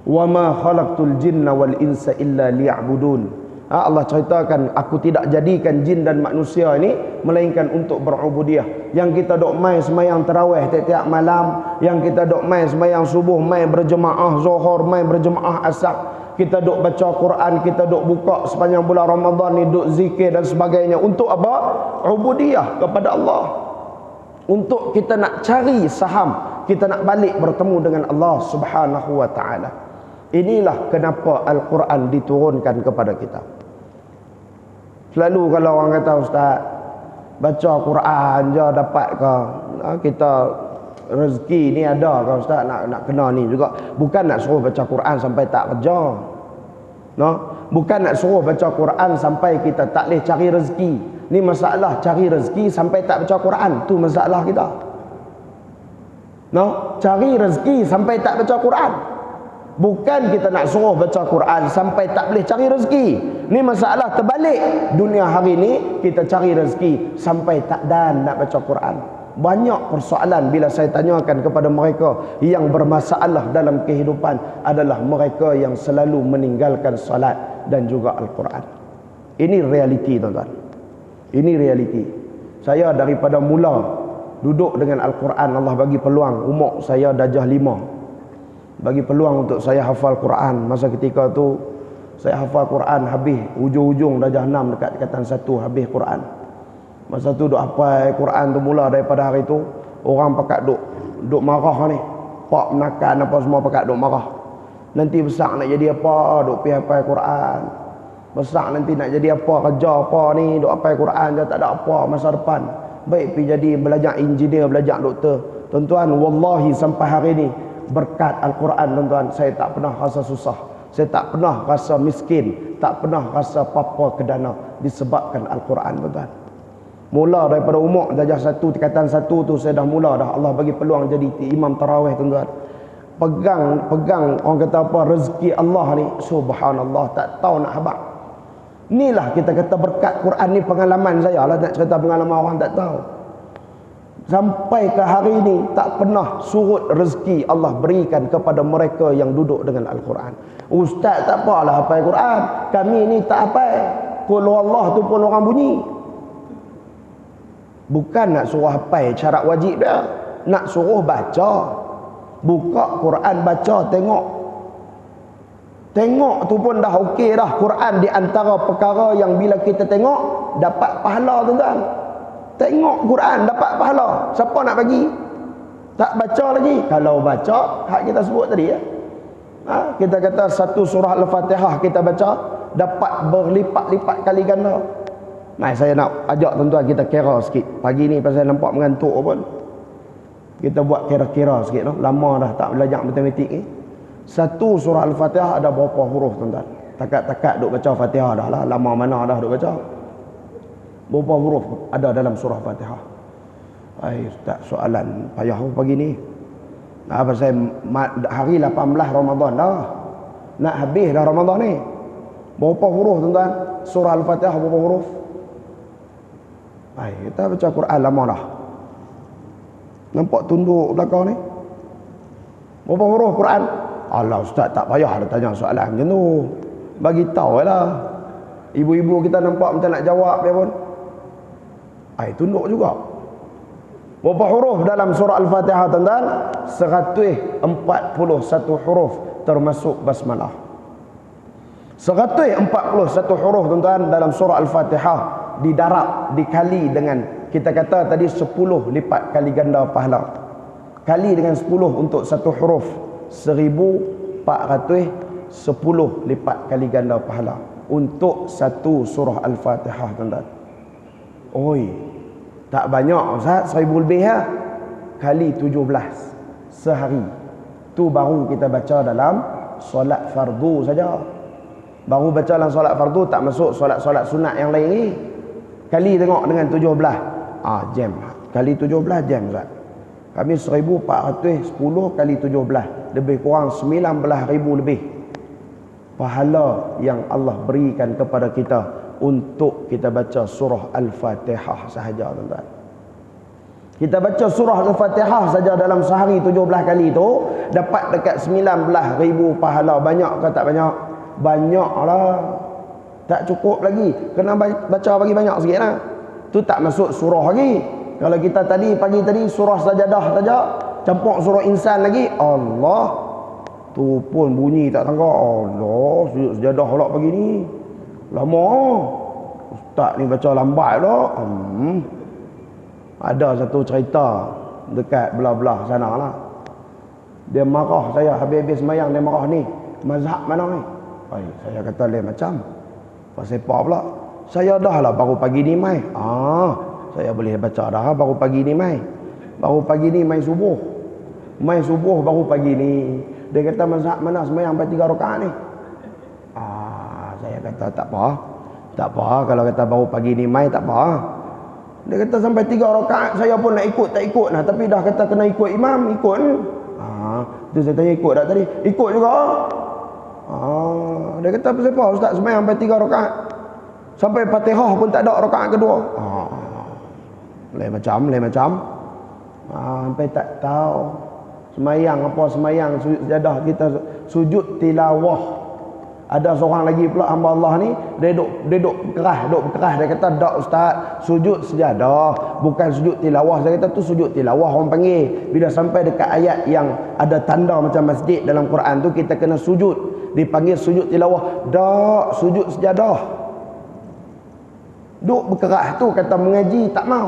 S1: Wa ma khalaqtul jinna wal insa illa liya'budun. Allah ceritakan, aku tidak jadikan jin dan manusia ini melainkan untuk berubudiah. Yang kita dok mai sembahyang tarawih tiap-tiap malam, yang kita dok mai sembahyang subuh, mai berjemaah zuhur, mai berjemaah asar, kita dok baca Quran, kita dok buka sepanjang bulan Ramadan ni, dok zikir dan sebagainya. Untuk apa? Ubudiah kepada Allah. Untuk kita nak cari saham, kita nak balik bertemu dengan Allah Subhanahu wa taala. Inilah kenapa Al-Quran diturunkan kepada kita. Selalu kalau orang kata, ustaz, baca Quran je dapat ke? Kita rezeki ni ada ke ustaz, nak kena ni juga. Bukan nak suruh baca Quran sampai tak kerja. No? Bukan nak suruh baca Quran sampai kita tak boleh cari rezeki. Ni masalah cari rezeki sampai tak baca Quran, tu masalah kita. No? Cari rezeki sampai tak baca Quran. Bukan kita nak suruh baca Quran sampai tak boleh cari rezeki. Ni masalah terbalik. Dunia hari ni kita cari rezeki sampai tak dan nak baca Quran. Banyak persoalan bila saya tanyakan kepada mereka yang bermasalah dalam kehidupan adalah mereka yang selalu meninggalkan salat dan juga Al-Quran. Ini realiti tuan-tuan. Ini realiti. Saya daripada mula duduk dengan Al-Quran, Allah bagi peluang, umur saya darjah 5. Bagi peluang untuk saya hafal Quran. Masa ketika tu saya hafal Quran habis ujung-ujung darjah 6 dekat tingkatan 1 habis Quran. Masa tu duk hafal Quran tu mula daripada hari tu orang pakat duk marah ni. Pak menakan apa semua pakat duk marah. Nanti besar nak jadi apa? Duk pergi hafal Quran. Besar nanti nak jadi apa? Kerja apa ni? Duk hafal Quran je tak ada apa masa depan. Baik pergi jadi belajar engineer, belajar doktor. Tuan-tuan, wallahi sampai hari ni berkat Al-Quran tuan-tuan, saya tak pernah rasa susah, saya tak pernah rasa miskin, tak pernah rasa apa-apa kedana disebabkan Al-Quran tuan-tuan. Mula daripada umur darjah 1 tingkatan 1 tu saya dah mula dah Allah bagi peluang jadi imam tarawih tuan-tuan. Pegang orang kata apa, rezeki Allah ni subhanallah tak tahu nak habaq. Inilah kita kata berkat Quran ni. Pengalaman saya lah, nak cerita pengalaman orang tak tahu. Sampai ke hari ini tak pernah surut rezeki Allah berikan kepada mereka yang duduk dengan Al-Quran. Ustaz tak apalah hafal Quran, kami ni tak hafal. Qul Allah tu pun orang bunyi. Bukan nak suruh hafal syarat wajib dia, nak suruh baca. Buka Quran baca, tengok. Tengok tu pun dah okey dah. Quran di antara perkara yang bila kita tengok dapat pahala, tuan-tuan. Tengok Quran dapat pahala. Siapa nak bagi? Tak baca lagi. Kalau baca, hak kita sebut tadi ya. Kita kata satu surah Al-Fatihah kita baca, dapat berlipat-lipat kali ganda. Mai saya nak ajak tuan-tuan kita kira sikit. Pagi ni pasal nampak mengantuk pun, kita buat kira-kira sikit noh. Lama dah tak belajar matematik ni. Satu surah Al-Fatihah ada berapa huruf, tuan-tuan? Takat-takat duk baca Fatihah dah lah. Lama mana dah duk baca. Berapa huruf ada dalam surah Fatihah? Tak soalan payah pagi ni. Pasal hari 18 Ramadan dah. Nak habis dah Ramadan ni. Berapa huruf, tuan-tuan? Surah Al-Fatihah berapa huruf? Kita baca Quran lama dah. Nampak tunduk belakang ni? Berapa huruf Quran? Alah ustaz, tak payah dah tanya soalan macam tu. Bagi tahu lah. Ibu-ibu kita nampak macam nak jawab dia pun. Tunduk juga. Berapa huruf dalam surah Al-Fatihah, tuan-tuan? 141 huruf termasuk basmalah. 141 huruf, tuan-tuan, dalam surah Al-Fatihah didarab, dikali dengan, kita kata tadi 10 lipat kali ganda pahala. Kali dengan 10 untuk satu huruf, 1410 lipat kali ganda pahala untuk satu surah Al-Fatihah, tuan-tuan. Tak banyak Ustaz, 1000 lebih ya. Kali 17 sehari. Tu baru kita baca dalam solat fardu saja. Baru baca dalam solat fardu, tak masuk solat-solat sunat yang lain ni. Kali tengok dengan 17. Jam. Kali 17 jam Ustaz. Kami 1410 kali 17, lebih kurang 19,000 lebih pahala yang Allah berikan kepada kita untuk kita baca surah Al-Fatihah sahaja, tuan-tuan. Kita baca surah Al-Fatihah saja dalam sehari 17 kali tu dapat dekat 19,000 pahala. Banyak ke tak banyak? Banyak lah. Tak cukup lagi. Kena baca bagi banyak sikit lah. Tu tak masuk surah lagi. Kalau kita tadi pagi tadi surah Sajadah saja, campur surah Insan lagi, Allah, tu pun bunyi tak sangka. Allah, sujud Sajadah pula pagi ni. Lama. Ustaz ni baca lambat dah. Ada satu cerita dekat belah-belah sana lah. Dia marah saya habis-habis semayang, dia marah ni. Mazhab mana ni? Saya kata lain macam. Pasal apa pula? Saya dah lah baru pagi ni mai. Saya boleh baca dah baru pagi ni mai. Baru pagi ni mai subuh. Mai subuh baru pagi ni. Dia kata mazhab mana semayang sampai 3 rakaat ni? Saya kata tak apa. Tak apa kalau kata baru pagi ni mai, tak apa. Dia kata sampai 3 rakaat saya pun nak ikut tak ikut nah, tapi dah kata kena ikut imam, ikut. Tu saya tanya ikut tak tadi? Ikut juga. Dia kata apa ustaz semayang sampai 3 rakaat. Sampai Fatihah pun tak ada rakaat kedua. Lain macam. Sampai tak tahu. Semayang apa semayang sujud sejadah, kita sujud tilawah. Ada seorang lagi pula hamba Allah ni, dia duduk berkerah. Dia kata, "Tak ustaz, sujud sejadah, bukan sujud tilawah." Saya kata tu sujud tilawah orang panggil. Bila sampai dekat ayat yang ada tanda macam masjid dalam Quran tu, kita kena sujud. Dipanggil sujud tilawah. Tak, sujud sejadah. Duk berkerah tu kata mengaji tak mau.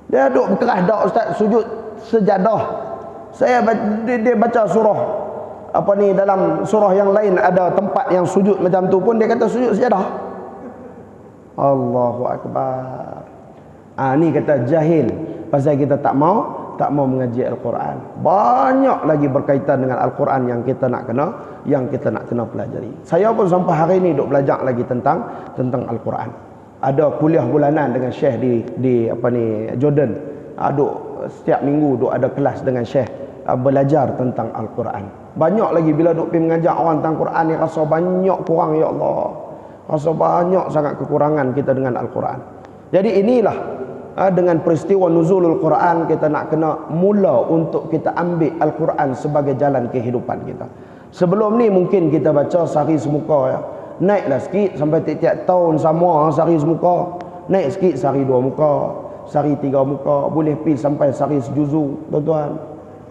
S1: Dia duk berkerah, "Tak ustaz, sujud sejadah." Dia baca surah dalam surah yang lain ada tempat yang sujud macam tu pun dia kata sujud sejadah. Allahu Akbar. Ni kata jahil pasal kita tak mau mengaji Al-Quran. Banyak lagi berkaitan dengan Al-Quran yang kita nak kena pelajari. Saya pun sampai hari ini duk belajar lagi tentang Al-Quran. Ada kuliah bulanan dengan Syekh di Jordan. Setiap minggu duk ada kelas dengan Syekh belajar tentang Al-Quran. Banyak lagi bila duk pergi mengajak orang tentang Quran ni, rasa banyak kurang, ya Allah. Rasa banyak sangat kekurangan kita dengan Al-Quran. Jadi inilah dengan peristiwa nuzulul Quran, kita nak kena mula untuk kita ambil Al-Quran sebagai jalan kehidupan kita. Sebelum ni mungkin kita baca sehari semuka ya. Naiklah sikit sampai tiap-tiap tahun sama sehari semuka. Naik sikit sehari 2 muka, sehari 3 muka, boleh pergi sampai sehari sejuzu, tuan-tuan.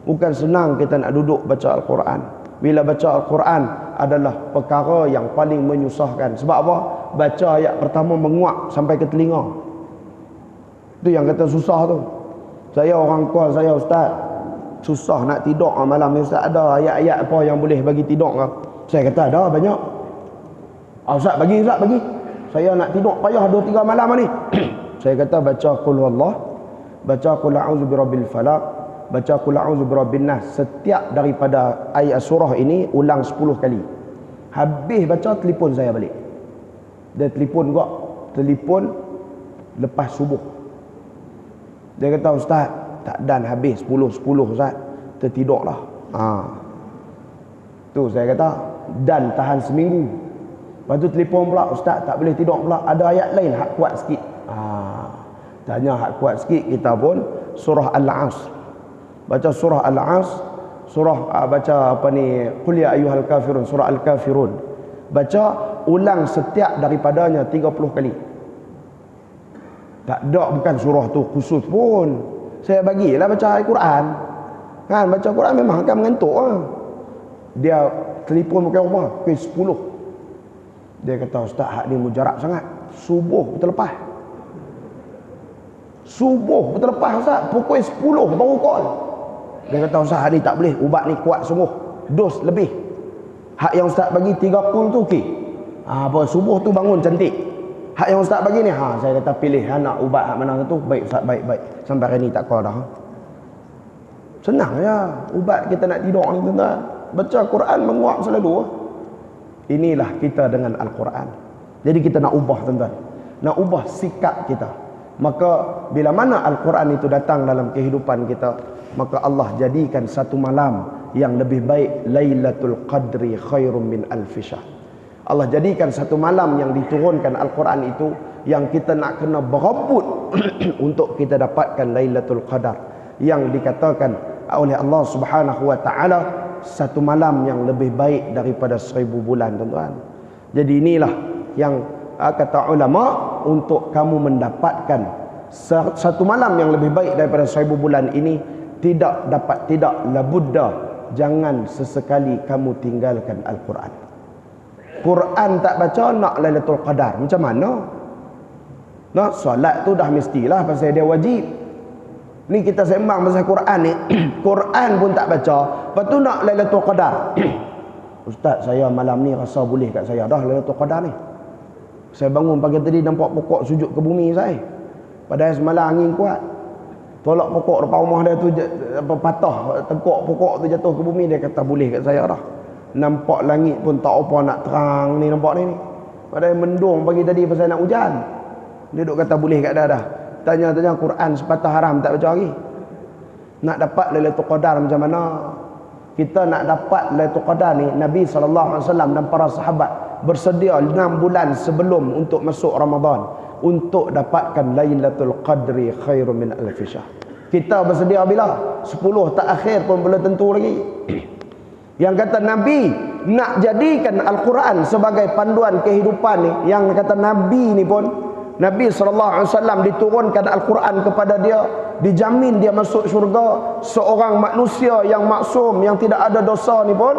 S1: Bukan senang kita nak duduk baca Al-Quran. Bila baca Al-Quran adalah perkara yang paling menyusahkan. Sebab apa? Baca ayat pertama menguap sampai ke telinga. Itu yang kata susah tu. Saya orang kuat, saya ustaz, susah nak tidur malam ni ustaz. Ada ayat-ayat apa yang boleh bagi tidur ke? Saya kata ada banyak. Ustaz bagi, ustaz bagi. Saya nak tidur payah 2-3 malam ni. Saya kata baca qul huwallah, baca qul a'udzu birabbil falaq, baca qul a'udzu birabbin nas. Setiap daripada ayat surah ini ulang 10 kali. Habis baca, telefon saya balik. Dia telefon gua, telefon lepas subuh. Dia kata ustaz, tak dan habis 10 ustaz, tertidurlah. Tu saya kata, dan tahan seminggu. Lepas tu telefon pula, ustaz tak boleh tidur pula, ada ayat lain hak kuat sikit. Tanya hak kuat sikit, kita pun surah Al-Asr. Baca surah Al-Asr, surah baca apa ni, qul ya ayyuhal kafirun, surah Al-Kafirun. Baca ulang setiap daripadanya 30 kali. Tak ada, bukan surah tu khusus pun. Saya bagilah baca Al-Quran. Kan baca Quran memang akan mengantuk lah. Dia telefon bukan apa, pukul 10. Dia kata ustaz hak ni mujarab sangat. Subuh terlepas. Subuh terlepas ustaz, pukul 10 baru call. Dia kata ustaz hak ni tak boleh, ubat ni kuat sungguh. Dos lebih. Hak yang ustaz bagi 30 tu okey. Apa subuh tu bangun cantik. Hak yang ustaz bagi ni, saya kata pilih nak ubat hak mana tu. Baik ustaz, baik. Sampai hari ni tak call dah. Senang ya ubat kita nak tidur ni tuan-tuan. Baca Quran menguap selalu. Inilah kita dengan Al-Quran. Jadi kita nak ubah tuan-tuan. Nak ubah sikap kita. Maka bila mana Al-Quran itu datang dalam kehidupan kita, maka Allah jadikan satu malam yang lebih baik. Lailatul Qadri khairum min alfi syahr. Allah jadikan satu malam yang diturunkan Al-Quran itu, yang kita nak kena berebut untuk kita dapatkan Lailatul Qadar, yang dikatakan oleh Allah Subhanahu wa taala satu malam yang lebih baik daripada 1000 bulan tuan-tuan. Jadi inilah yang kata ulama, untuk kamu mendapatkan satu malam yang lebih baik daripada 1000 bulan ini, tidak labudda, jangan sesekali kamu tinggalkan Al-Quran. Quran tak baca nak Lailatul Qadar, macam mana? Nak solat tu dah mestilah pasal dia wajib. Ni kita sembang pasal Quran ni. Quran pun tak baca, lepas tu nak Lailatul Qadar. Ustaz, saya malam ni rasa boleh kat saya dah Lailatul Qadar ni. Saya bangun pagi tadi nampak pokok sujud ke bumi saya. Padahal semalam angin kuat. Tolak pokok depan rumah dia tu patah, tengkok pokok tu jatuh ke bumi. Dia kata boleh kat saya dah. Nampak langit pun tak apa nak terang ni, nampak ni. Padahal mendung pagi tadi pasal nak hujan. Dia duk kata boleh kat dah. Tanya Quran sepatah haram tak baca lagi. Nak dapat Lailatul Qadar macam mana? Kita nak dapat Lailatul Qadar ni, Nabi SAW dan para sahabat bersedia 6 bulan sebelum untuk masuk Ramadan untuk dapatkan Lailatul Qadri khairum min alfi syahr. Kita bersedia bila? 10 tak akhir pun belum tentu lagi. Yang kata Nabi nak jadikan Al-Quran sebagai panduan kehidupan ni, yang kata Nabi ni pun, Nabi SAW diturunkan Al-Quran kepada dia, dijamin dia masuk syurga. Seorang manusia yang maksum, yang tidak ada dosa ni pun,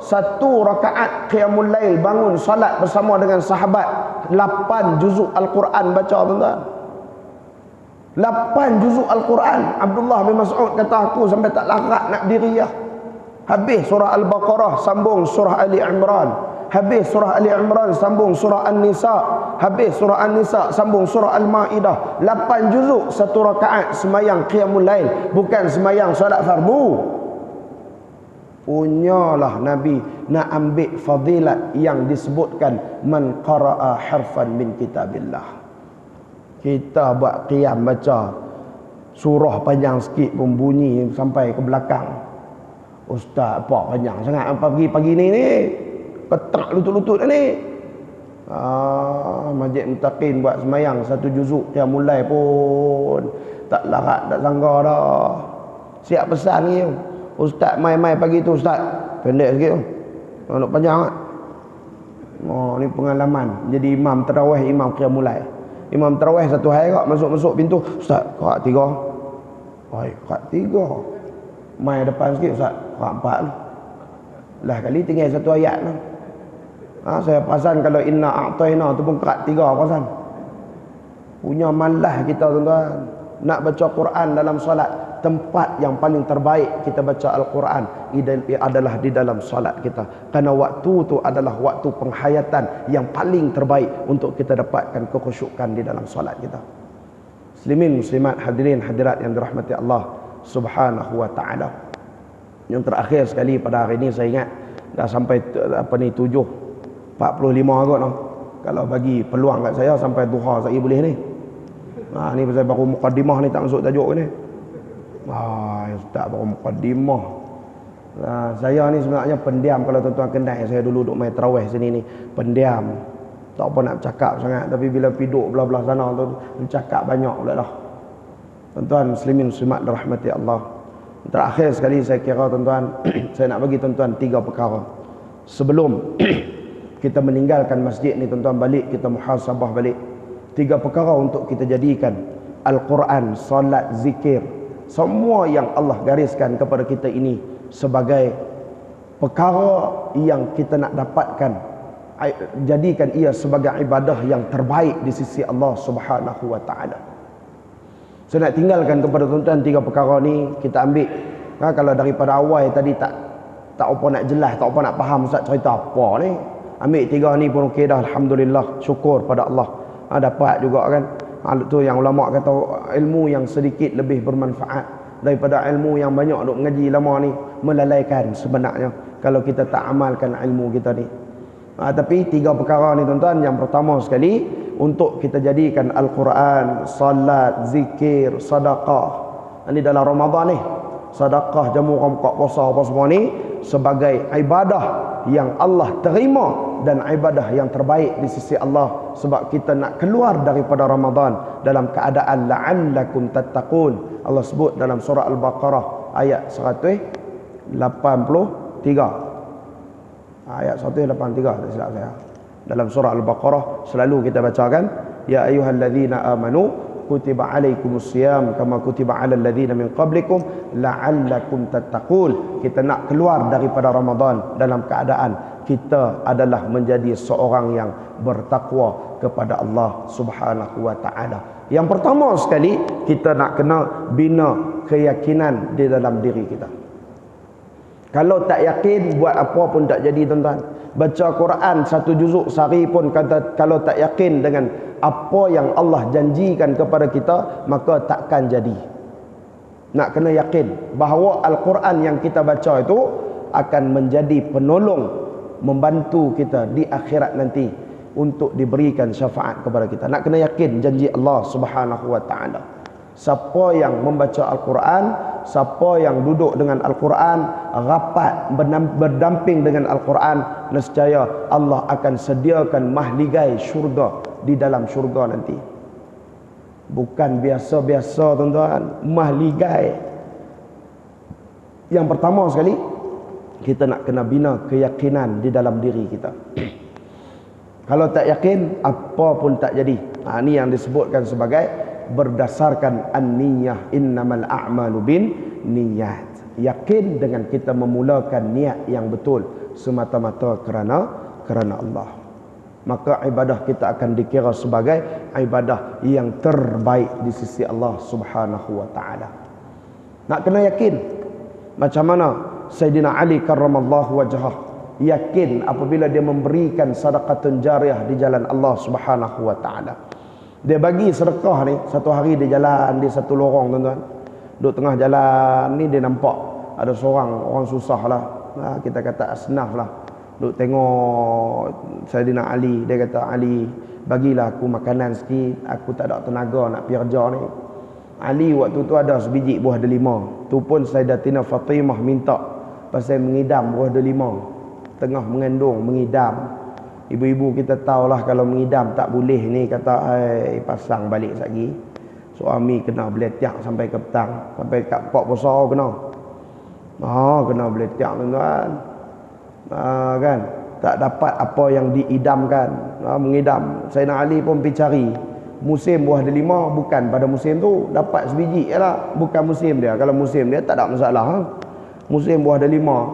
S1: 1 rakaat qiyamul lail, bangun salat bersama dengan sahabat, 8 juzuk Al-Quran baca tuan-tuan. 8 juzuk Al-Quran. Abdullah bin Mas'ud kata aku sampai tak larat nak berdiri ya. Habis surah Al-Baqarah sambung surah Ali Imran. Habis surah Ali Imran sambung surah An-Nisa. Habis surah An-Nisa sambung surah Al-Ma'idah. 8 juzuk 1 rakaat semayang qiyamul lail, bukan semayang solat fardu. Punyalah Nabi nak ambil fadilat yang disebutkan man qara'a harfan min kitabillah. Kita buat qiyam baca surah panjang sikit pun bunyi sampai ke belakang. Ustaz, apa panjang sangat pagi-pagi ni ketak lutut-lutut ni. Masjid Muttaqin buat semayang satu juzuk yang mulai pun tak larat, tak sangka dah. Siap pesan ni, ustaz mai-mai pagi tu ustaz. Pendek sikit tu. Nak panjang tak? Ni pengalaman jadi imam tarawih, imam qiyam mulai. Imam tarawih satu hari kak masuk-masuk pintu, ustaz, rakaat 3. Baik, rakaat 3. Mai depan sikit ustaz, rakaat 4 tu. Lah kali tinggal satu ayat tu. Saya perasan kalau inna a'tayna tu pun rakaat 3 perasan. Punya malah kita tuan-tuan. Nak baca Quran dalam solat, tempat yang paling terbaik kita baca Al-Quran adalah di dalam solat kita. Kerana waktu tu adalah waktu penghayatan yang paling terbaik untuk kita dapatkan kekhusyukan di dalam solat kita. Muslimin, muslimat, hadirin, hadirat yang dirahmati Allah Subhanahu wa ta'ala. Yang terakhir sekali pada hari ini saya ingat dah sampai 7:45 kot noh. Kalau bagi peluang kat saya sampai duha saya boleh ni. Ni pasal baru mukaddimah ni, tak masuk tajuk ni. Ustaz baru mukaddimah. Saya ni sebenarnya pendiam. Kalau tuan-tuan kenal saya dulu duduk main tarawih sini ni, pendiam. Tak apa nak bercakap sangat, tapi bila piduk belah-belah sana tu bercakap banyak pula dah. Tuan-tuan muslimin muslimat dirahmati Allah. Terakhir sekali saya kira tuan-tuan saya nak bagi tuan-tuan 3 perkara. Sebelum kita meninggalkan masjid ni tuan-tuan, balik kita muhasabah balik. 3 perkara untuk kita jadikan Al-Quran, solat, zikir, semua yang Allah gariskan kepada kita ini sebagai perkara yang kita nak dapatkan, jadikan ia sebagai ibadah yang terbaik di sisi Allah Subhanahu wa ta'ala. Saya nak tinggalkan kepada tuan-tuan 3 perkara ni kita ambil. Kalau daripada awal tadi tak apa nak jelas, tak apa nak faham Ustaz cerita apa ni, ambil 3 ni pun okey dah. Alhamdulillah, syukur pada Allah. Dapat juga kan. Tu yang ulama kata ilmu yang sedikit lebih bermanfaat daripada ilmu yang banyak duk mengaji lama ni, melalaikan sebenarnya kalau kita tak amalkan ilmu kita ni. Tapi 3 perkara ni tuan-tuan, yang pertama sekali untuk kita jadikan Al-Quran, salat, zikir, sedekah. Ini dalam Ramadan ni, sedekah, jamu orang buka puasa apa semua ni sebagai ibadah yang Allah terima dan ibadah yang terbaik di sisi Allah, sebab kita nak keluar daripada Ramadan dalam keadaan la'allakum tattaqun. Allah sebut dalam surah Al-Baqarah ayat 183. Ayat 183 tak silap saya. Dalam surah Al-Baqarah selalu kita bacakan, ya ayyuhallazina amanu kutiba alaikumusiyam kama kutiba alal ladzina min qablikum la'allakum tattaqun. Kita nak keluar daripada Ramadan dalam keadaan kita adalah menjadi seorang yang bertakwa kepada Allah Subhanahu wa ta'ala. Yang pertama sekali, kita nak kena bina keyakinan di dalam diri kita. Kalau tak yakin, buat apa pun tak jadi tuan-tuan. Baca Quran 1 juzuk sehari pun kalau tak yakin dengan apa yang Allah janjikan kepada kita, maka takkan jadi. Nak kena yakin bahawa Al-Quran yang kita baca itu akan menjadi penolong, membantu kita di akhirat nanti untuk diberikan syafaat kepada kita. Nak kena yakin janji Allah Subhanahu wa ta'ala. Siapa yang membaca Al-Quran, siapa yang duduk dengan Al-Quran, rapat berdamping dengan Al-Quran, nescaya Allah akan sediakan mahligai syurga di dalam syurga nanti. Bukan biasa-biasa tuan-tuan, mahligai. Yang pertama sekali, kita nak kena bina keyakinan di dalam diri kita. Kalau tak yakin, apa pun tak jadi. Ini yang disebutkan sebagai berdasarkan an-niyah, innamal a'malu bin niyat. Yakin dengan kita memulakan niat yang betul semata-mata kerana Allah. Maka ibadah kita akan dikira sebagai ibadah yang terbaik di sisi Allah Subhanahu wa ta'ala. Nak kena yakin. Macam mana Sayyidina Ali karramallahu wajhah yakin apabila dia memberikan sedekahun jariyah di jalan Allah Subhanahu wa ta'ala. Dia bagi sedekah ni, satu hari dia jalan di satu lorong tuan-tuan. Duduk tengah jalan ni dia nampak ada seorang orang susah lah. Kita kata asnaf lah. Duduk tengok Sayyidina Ali. Dia kata, Ali bagilah aku makanan sikit, aku tak ada tenaga nak pergi kerja ni. Ali waktu tu ada sebiji buah delima. Tu pun Sayyidatina Fatimah minta pasal mengidam buah delima. Tengah mengandung, mengidam. Ibu-ibu kita tahulah kalau mengidam tak boleh ni, kata pasang balik lagi. Suami kena beletiak sampai ke petang, sampai kat pok puasa kena. Kena beletiak tuan-tuan. Kan? Tak dapat apa yang diidamkan. Mengidam. Sayyidina Ali pun pergi cari musim buah delima, bukan pada musim tu, dapat sebiji jelah, bukan musim dia. Kalau musim dia tak ada masalah. Musim buah delima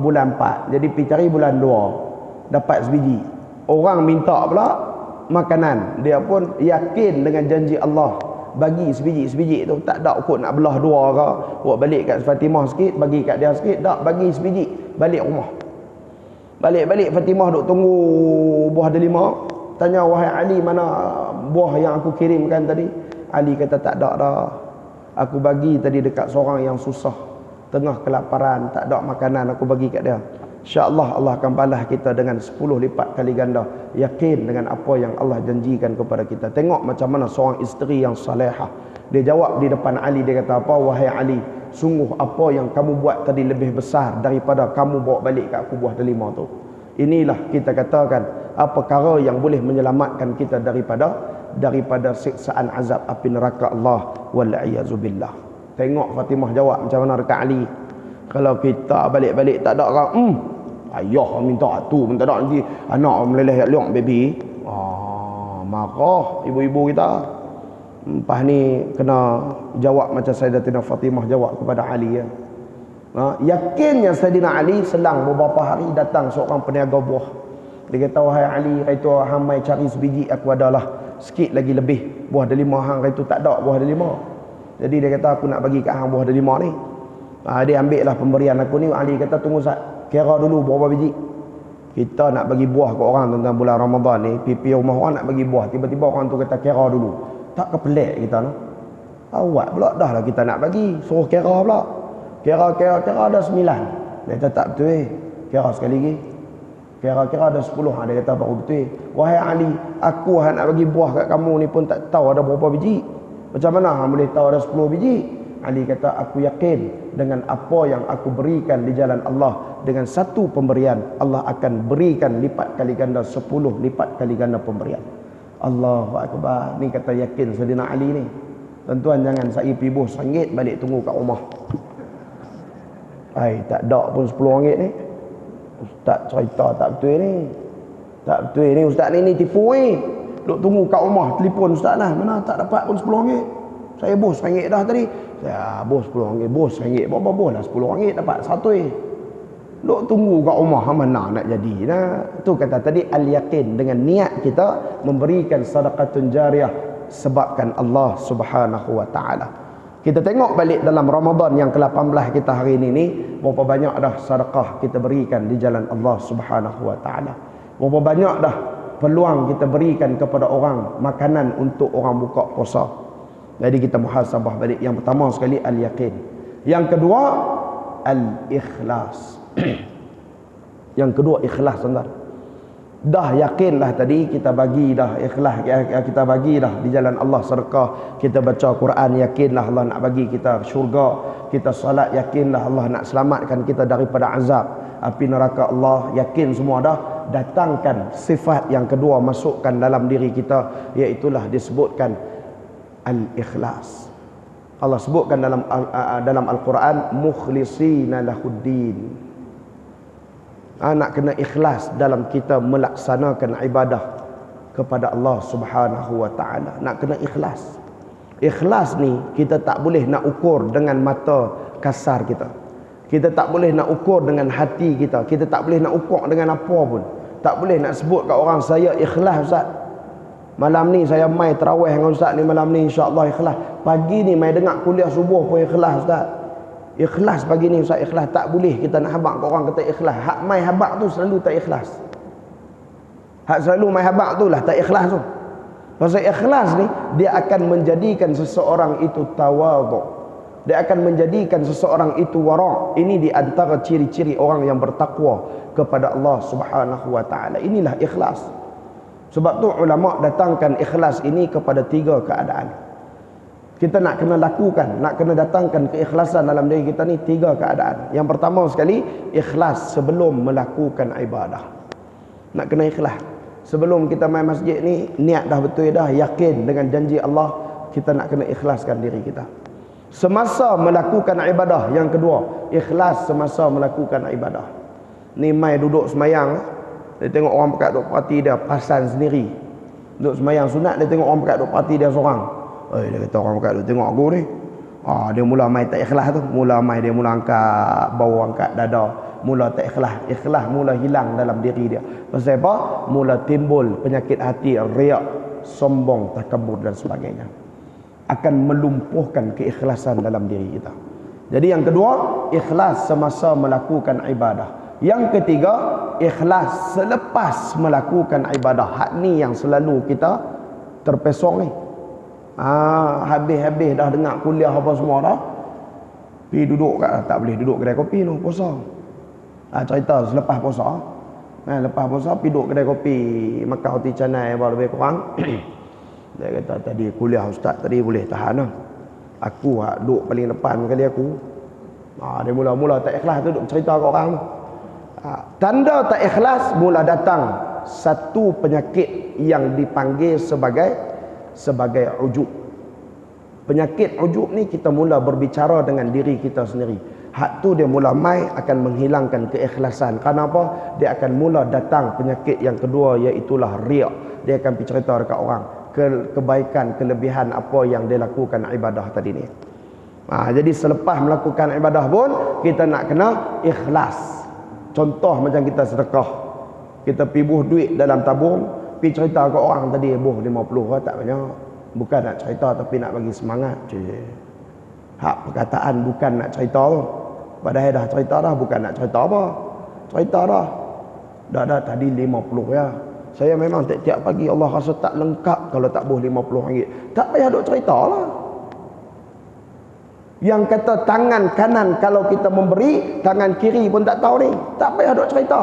S1: bulan 4, jadi pergi cari bulan 2, dapat sebiji. Orang minta pula makanan, dia pun yakin dengan janji Allah, bagi sebiji-sebiji tu, tak ada kot nak belah dua ke, buat balik kat Fatimah sikit, bagi kat dia sikit, tak, bagi sebiji, balik rumah. Balik-balik Fatimah duk tunggu buah delima. Tanya, wahai Ali, mana buah yang aku kirimkan tadi? Ali kata, tak ada dah. Aku bagi tadi dekat seorang yang susah, tengah kelaparan, tak ada makanan, aku bagi kat dia. InsyaAllah Allah akan balas kita dengan 10 lipat kali ganda. Yakin dengan apa yang Allah janjikan kepada kita. Tengok macam mana seorang isteri yang salihah. Dia jawab di depan Ali, dia kata apa? Wahai Ali, sungguh apa yang kamu buat tadi lebih besar daripada kamu bawa balik kat aku buah delima tu. Inilah kita katakan apa perkara yang boleh menyelamatkan kita daripada siksaan azab api neraka Allah wal-iyazubillah. Tengok Fatimah jawab macam mana dekat Ali. Kalau kita balik-balik tak ada orang, ayah minta tu, minta tak, nanti anak meleleh liang baby. Marah ibu-ibu kita. Lepas ni kena jawab macam Sayyidatina Fatimah jawab kepada Ali ya. Yakinnya Sayyidina Ali selang beberapa hari datang seorang peniaga buah. Dia kata, wahai Ali, itu hamai cari sebiji, aku adalah sikit lagi lebih buah delima hang, itu tak ada buah delima. Jadi dia kata, aku nak bagi kat hang buah delima ni. Dia ambil lah pemberian aku ni. Ali kata, tunggu sat, kira dulu berapa biji. Kita nak bagi buah ke orang tentang bulan Ramadan ni, pipi rumah orang nak bagi buah, tiba-tiba orang tu kata kira dulu. Tak kepelek kita no. Awak pula dah lah kita nak bagi, suruh kira pula. Kira ada 9. Dia kata tak betul kira sekali lagi. Kira ada 10. Dia kata baru betul. Wahai Ali, aku nak bagi buah kat kamu ni pun tak tahu ada berapa biji. Macam mana hang boleh tahu ada 10 biji? Ali kata, aku yakin dengan apa yang aku berikan di jalan Allah, dengan satu pemberian Allah akan berikan lipat kali ganda 10 lipat kali ganda pemberian. Allahu Akbar. Ni kata yakin Sayyidina Ali ni. Tuan-tuan jangan saya pibuh RM1 balik tunggu kat rumah. Tak ada pun RM10 ni. Ustaz cerita tak betul ni. Tak betul ni ustaz ni tipu ni. Duk tunggu kat rumah, telefon ustaz lah, mana tak dapat pun RM10. Saya bos RM1 dah tadi. Saya bos RM10. Bos RM1. Berapa bos lah RM10 dapat satu ni. Duk tunggu kat rumah, mana nak jadi nah. Tu kata tadi al-yakin, dengan niat kita memberikan sedekatun jariyah sebabkan Allah Subhanahu wa taala. Kita tengok balik dalam Ramadan yang ke-18 kita hari ini, berapa banyak dah sedekah kita berikan di jalan Allah Subhanahu wa taala. Berapa banyak dah peluang kita berikan kepada orang makanan untuk orang buka puasa. Jadi kita muhasabah balik. Yang pertama sekali al-yakin. Yang kedua al-ikhlas. Yang kedua ikhlas tuan-tuan. Dah yakinlah tadi kita bagi dah ikhlas, kita bagi dah di jalan Allah sedekah, kita baca Quran yakinlah Allah nak bagi kita syurga, kita salat yakinlah Allah nak selamatkan kita daripada azab api neraka Allah, yakin semua dah. Datangkan sifat yang kedua masukkan dalam diri kita, iaitulah disebutkan al-ikhlas. Allah sebutkan dalam Al-Quran mukhlisina lahuddin. Nak kena ikhlas dalam kita melaksanakan ibadah kepada Allah Subhanahu wa taala. Nak kena ikhlas. Ikhlas ni kita tak boleh nak ukur dengan mata kasar kita. Kita tak boleh nak ukur dengan hati kita. Kita tak boleh nak ukur dengan apa pun. Tak boleh nak sebut kat orang saya ikhlas ustaz. Malam ni saya mai tarawih dengan ustaz ni, malam ni insya-Allah ikhlas. Pagi ni mai dengar kuliah subuh pun ikhlas ustaz. Ikhlas pagi ni ustaz ikhlas. Tak boleh kita nak habaq kat orang kata ikhlas. Hak mai habaq tu selalu tak ikhlas. Hak selalu mai habaq tu lah tak ikhlas tu. Pasal ikhlas ni dia akan menjadikan seseorang itu tawadhu. Dia akan menjadikan seseorang itu wara'. Ini di antara ciri-ciri orang yang bertakwa kepada Allah Subhanahu wa taala. Inilah ikhlas. Sebab tu ulama datangkan ikhlas ini kepada 3 keadaan. Kita nak kena lakukan, nak kena datangkan keikhlasan dalam diri kita ni 3 keadaan. Yang pertama sekali, ikhlas sebelum melakukan ibadah. Nak kena ikhlas. Sebelum kita main masjid ni, niat dah betul dah, yakin dengan janji Allah, kita nak kena ikhlaskan diri kita. Semasa melakukan ibadah. Yang kedua, ikhlas semasa melakukan ibadah. Ni mai duduk semayang, dia tengok orang pekat duk parti dia, perasan sendiri. Duduk semayang sunat, dia tengok orang pekat duk parti dia seorang. Dia kata orang pekat duk tengok aku ni. Dia mula mai tak ikhlas tu. Mula mai dia mula angkat bau, angkat dada. Mula tak ikhlas. Ikhlas mula hilang dalam diri dia. Pasal apa? Mula timbul penyakit hati, riak, sombong, takabur dan sebagainya. Akan melumpuhkan keikhlasan dalam diri kita. Jadi yang kedua, ikhlas semasa melakukan ibadah. Yang ketiga, ikhlas selepas melakukan ibadah. Hak ni yang selalu kita terpesong ni. Habis-habis dah dengar kuliah apa semua dah, pergi duduk kat, tak boleh duduk kedai kopi tu, puasa. Cerita selepas puasa. Lepas puasa pergi duduk kedai kopi, makan roti canai apa lebih kurang. Dia kata tadi kuliah ustaz tadi boleh tahan lah. Aku duduk paling depan kali aku. Dia mula-mula tak ikhlas tu, duduk cerita kat orang tu. Tanda tak ikhlas mula datang satu penyakit yang dipanggil sebagai ujub. Penyakit ujub ni kita mula berbicara dengan diri kita sendiri. Hak tu dia mula mai akan menghilangkan keikhlasan. Kenapa? Dia akan mula datang penyakit yang kedua, iaitulah riak. Dia akan pergi cerita dekat orang kebaikan, kelebihan apa yang dia lakukan ibadah tadi ni. Jadi selepas melakukan ibadah pun kita nak kena ikhlas. Contoh macam kita sedekah, kita pergi buh duit dalam tabung, pergi cerita ke orang tadi buh 50 tak banyak. Bukan nak cerita tapi nak bagi semangat. Hak perkataan bukan nak cerita tu. Padahal dah cerita dah, bukan nak cerita apa. Cerita dah. Dah tadi 50 ya. Saya memang tiap-tiap pagi Allah rasa tak lengkap kalau tak buh RM50. Tak payah duk cerita lah. Yang kata tangan kanan kalau kita memberi, tangan kiri pun tak tahu ni. Tak payah duk cerita.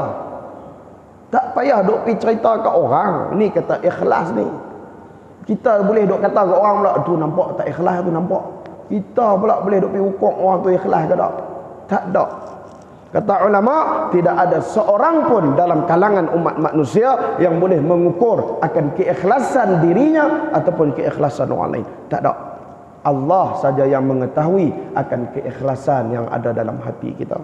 S1: Tak payah duk pergi cerita ke orang. Ni kata ikhlas ni. Kita boleh duk kata ke orang pula, tu nampak tak ikhlas tu nampak. Kita pula boleh duk pergi hukum orang tu ikhlas ke tak? Tak ada. Kata ulama, tidak ada seorang pun dalam kalangan umat manusia yang boleh mengukur akan keikhlasan dirinya ataupun keikhlasan orang lain. Tak ada. Allah saja yang mengetahui akan keikhlasan yang ada dalam hati kita.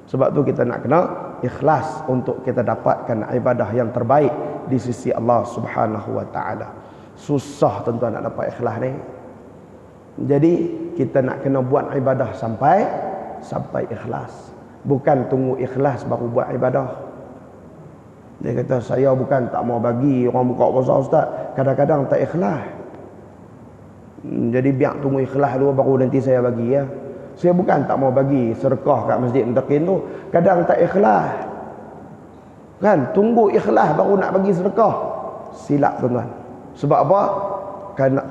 S1: Sebab tu kita nak kena ikhlas untuk kita dapatkan ibadah yang terbaik di sisi Allah Subhanahu wa taala. Susah tuan-tuan nak dapat ikhlas ni. Jadi kita nak kena buat ibadah sampai ikhlas. Bukan tunggu ikhlas baru buat ibadah. Dia kata saya bukan tak mau bagi orang buka puasa ustaz, kadang-kadang tak ikhlas. Jadi biar tunggu ikhlas dulu baru nanti saya bagi ya. Saya bukan tak mau bagi sedekah kat masjid Mutakin tu, kadang tak ikhlas. Kan tunggu ikhlas baru nak bagi sedekah. Silap tuan-tuan. Sebab apa?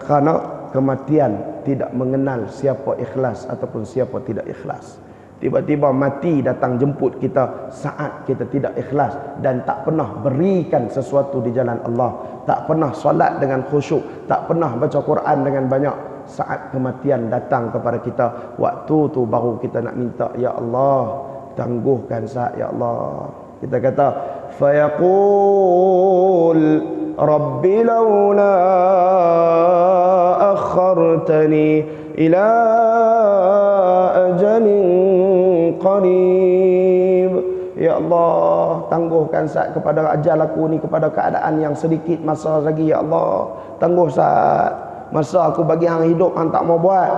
S1: Kerana kematian tidak mengenal siapa ikhlas ataupun siapa tidak ikhlas. Tiba-tiba mati datang jemput kita saat kita tidak ikhlas dan tak pernah berikan sesuatu di jalan Allah, tak pernah solat dengan khusyuk, tak pernah baca Quran dengan banyak. Saat kematian datang kepada kita, waktu tu baru kita nak minta, ya Allah tangguhkan saat, ya Allah. Kita kata fayaqul rabbi laula akhartani ila ajalin qarib. Ya Allah, tangguhkan saat kepada ajal aku ni, kepada keadaan yang sedikit masa lagi, ya Allah. Tangguh saat masa aku bagi hang hidup hang tak mau buat.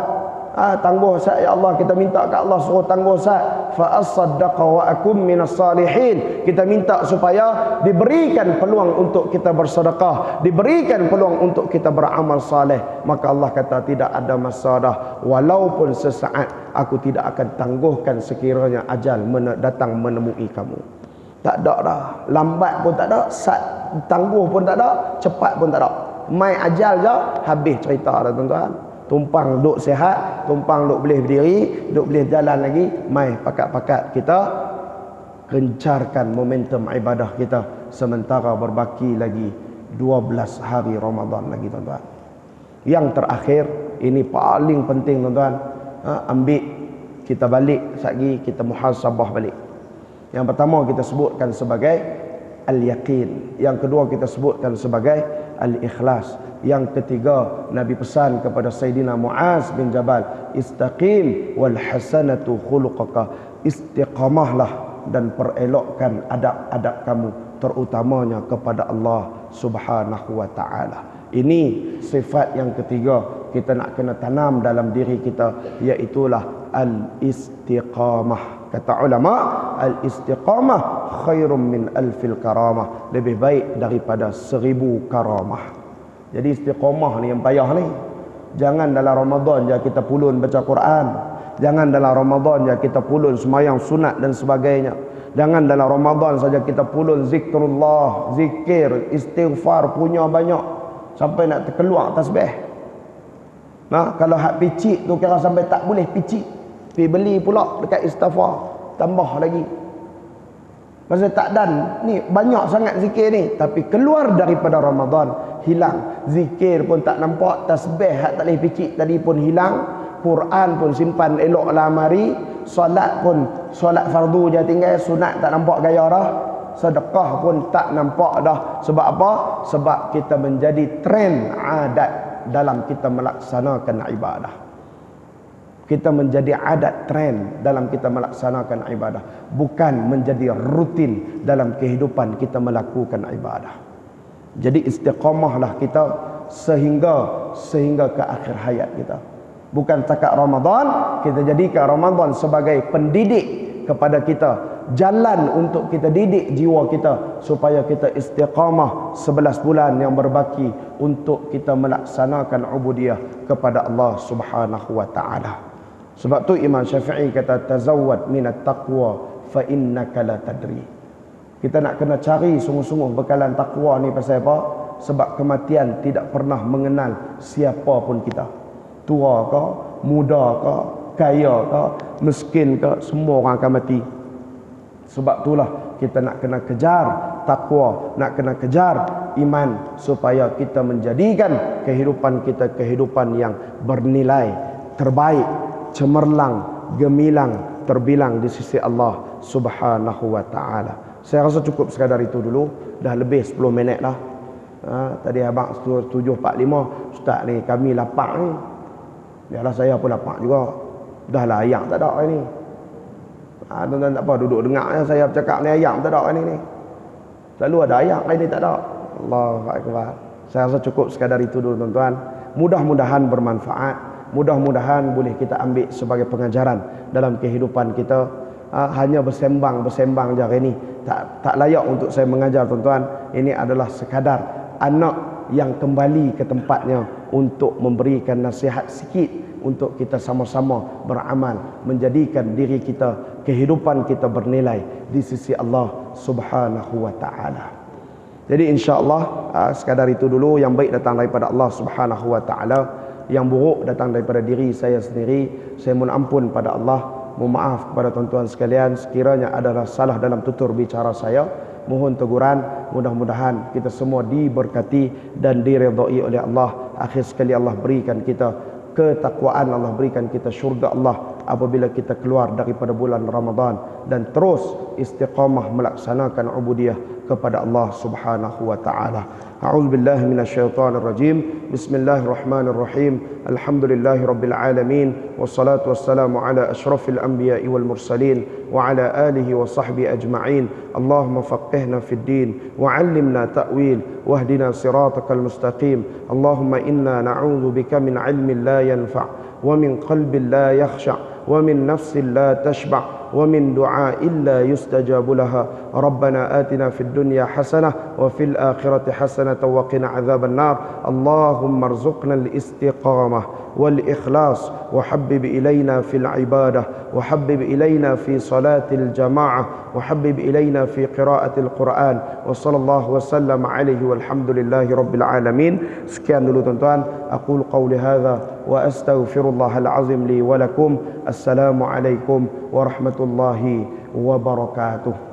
S1: Tangguh saat, ya Allah. Kita minta ke Allah suruh tangguh saat. Fa as-saddaqa wa akum minas salihin. Kita minta supaya diberikan peluang untuk kita bersedekah, diberikan peluang untuk kita beramal saleh. Maka Allah kata tidak ada masa dah, walaupun sesaat aku tidak akan tangguhkan sekiranya ajal datang menemui kamu. Tak ada dah, lambat pun tak ada, saat tangguh pun tak ada, cepat pun tak ada. Mai ajal je habis cerita dah tuan-tuan. Tumpang duk sihat, tumpang duk boleh berdiri, duk boleh jalan lagi, mai pakat-pakat kita gencarkan momentum ibadah kita sementara berbaki lagi 12 hari Ramadan lagi tuan-tuan. Yang terakhir, ini paling penting tuan-tuan, ambil kita balik lagi, kita muhasabah balik. Yang pertama kita sebutkan sebagai al-yaqin. Yang kedua kita sebutkan sebagai al-ikhlas. Yang ketiga Nabi pesan kepada Sayyidina Muaz bin Jabal, istaqim wal hasanatu khuluqaka, istiqamahlah dan perelokkan adab-adab kamu, terutamanya kepada Allah Subhanahu wa taala. Ini sifat yang ketiga kita nak kena tanam dalam diri kita, iaitulah al-istiqamah. Kata ulama, al-istiqamah khairum min alfil karamah, lebih baik daripada 1000 karamah. Jadi istiqamah ni yang payah ni. Jangan dalam Ramadan je kita pulun baca Quran. Jangan dalam Ramadan je kita pulun sembahyang sunat dan sebagainya. Jangan dalam Ramadan saja kita pulun zikrullah, zikir, istighfar punya banyak sampai nak terkeluar tasbih. Nah, kalau hak picit tu kira sampai tak boleh picit. Pergi beli pula dekat istighfar, tambah lagi. Pasal tak dan ni banyak sangat zikir ni, tapi keluar daripada Ramadan hilang. Zikir pun tak nampak, tasbih hak tak boleh picit tadi pun hilang, Quran pun simpan elok lamari, solat pun solat fardu je tinggal, sunat tak nampak gaya dah, sedekah pun tak nampak dah. Sebab apa? Sebab kita menjadi trend adat dalam kita melaksanakan ibadah. Kita menjadi adat trend dalam kita melaksanakan ibadah, bukan menjadi rutin dalam kehidupan kita melakukan ibadah. Jadi istiqamahlah kita sehingga ke akhir hayat kita. Bukan takat Ramadan, kita jadikan Ramadan sebagai pendidik kepada kita, jalan untuk kita didik jiwa kita supaya kita istiqamah 11 bulan yang berbaki untuk kita melaksanakan ubudiyah kepada Allah Subhanahu wa taala. Sebab tu Imam Syafi'i kata, tazawwad minat taqwa fa innaka la tadri. Kita nak kena cari sungguh-sungguh bekalan takwa ni. Pasal apa? Sebab kematian tidak pernah mengenal siapa pun kita. Tua ke, muda ke, kaya ke, miskin ke, semua orang akan mati. Sebab itulah kita nak kena kejar takwa, nak kena kejar iman, supaya kita menjadikan kehidupan kita kehidupan yang bernilai, terbaik, cemerlang, gemilang, terbilang di sisi Allah Subhanahu wa taala. Saya rasa cukup sekadar itu dulu. Dah lebih 10 minit dah. Tadi abang 7.45, ustaz ni kami lapar ni. Biarlah saya pun lapar juga. Dah lah ayam tak ada ni. Tuan-tuan tak apa duduk dengar saya bercakap ni, ayam tak ada ni. Selalu ada ayam, ini tak ada. Allahu akbar. Saya rasa cukup sekadar itu dulu tuan-tuan. Mudah-mudahan bermanfaat. Mudah-mudahan boleh kita ambil sebagai pengajaran dalam kehidupan kita. Hanya bersembang je hari ini tak layak untuk saya mengajar tuan-tuan. Ini adalah sekadar anak yang kembali ke tempatnya untuk memberikan nasihat sikit untuk kita sama-sama beramal, menjadikan diri kita, kehidupan kita bernilai di sisi Allah Subhanahu wa taala. Jadi insya-Allah sekadar itu dulu. Yang baik datang daripada Allah Subhanahu wa taala, yang buruk datang daripada diri saya sendiri. Saya mohon ampun pada Allah, mohon maaf kepada tuan-tuan sekalian sekiranya ada salah dalam tutur bicara saya. Mohon teguran. Mudah-mudahan kita semua diberkati dan diredai oleh Allah. Akhir sekali Allah berikan kita ketakwaan, Allah berikan kita syurga Allah apabila kita keluar daripada bulan Ramadan, dan terus istiqamah melaksanakan ubudiyah kepada Allah Subhanahu wa taala. A'udzu billahi minasyaitonir rajim. Bismillahirrahmanirrahim. Alhamdulillahi rabbil alamin, wassalatu wassalamu ala asyrafil anbiya'i wal mursalin wa ala alihi wa sahbihi ajma'in. Allahumma faqihna fid din wa 'allimna ta'wil wahdina siratakal mustaqim. Allahumma inna na'udzu bika min 'ilmin la yanfa' wa min qalbin la yakhsha' wa min nafsin la tashba' ومن دعاء لا يستجاب لها. ربنا آتنا في الدنيا حسنة وفي الآخرة حسنة وقنا عذاب النار. اللهم ارزقنا الاستقامة والإخلاص، وحبب إلينا في العبادة، وحبب إلينا في صلاة الجماعة، وحبب إلينا في قراءة القرآن. وصلى الله وسلم عليه والحمد لله رب العالمين. Sekian dulu tuan-tuan. Aqul qawli hadha wa astaghfirullahal azim li wa lakum. Assalamualaikum warahmatullahi wabarakatuh.